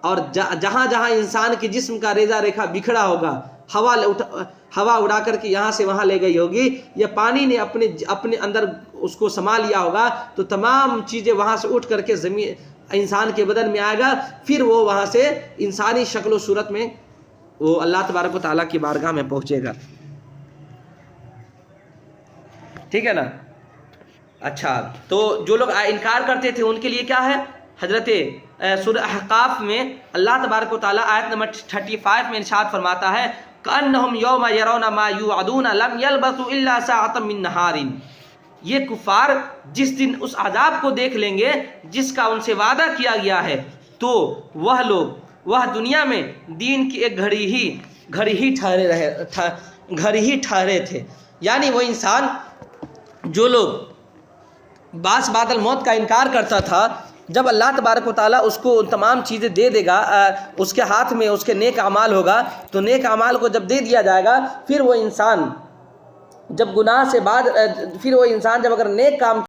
اور جہاں جہاں انسان کے جسم کا ریزہ ریکھا بکھڑا ہوگا، ہوا اڑا کر کے یہاں سے وہاں لے گئی ہوگی، یا پانی نے اپنے اندر اس کو سما لیا ہوگا، تو تمام چیزیں وہاں سے اٹھ کر کے زمین انسان کے بدن میں آئے گا، پھر وہ وہاں سے انسانی شکل و صورت میں وہ اللہ تبارک و تعالیٰ کی بارگاہ میں پہنچے گا. ٹھیک ہے نا. اچھا، تو جو لوگ انکار کرتے تھے ان کے لیے کیا ہے، حضرت سورہ احقاف میں اللہ تبارک و تعالیٰ آیت نمبر 35 میں ارشاد فرماتا ہے، کأنہم یوم یرون ما یوعدون لم یلبثوا الا ساعۃ من نہار. یہ کفار جس دن اس عذاب کو دیکھ لیں گے جس کا ان سے وعدہ کیا گیا ہے، تو وہ دنیا میں دین کی ایک گھڑی ہی ٹھہرے تھے. یعنی وہ انسان جو لوگ باس بعد الموت کا انکار کرتا تھا، جب اللہ تبارک و تعالیٰ اس کو ان تمام چیزیں دے دے گا، اس کے ہاتھ میں اس کے نیک اعمال ہوگا، تو نیک اعمال کو جب دے دیا جائے گا، پھر وہ انسان جب گناہ سے بعد، پھر وہ انسان جب اگر نیک کام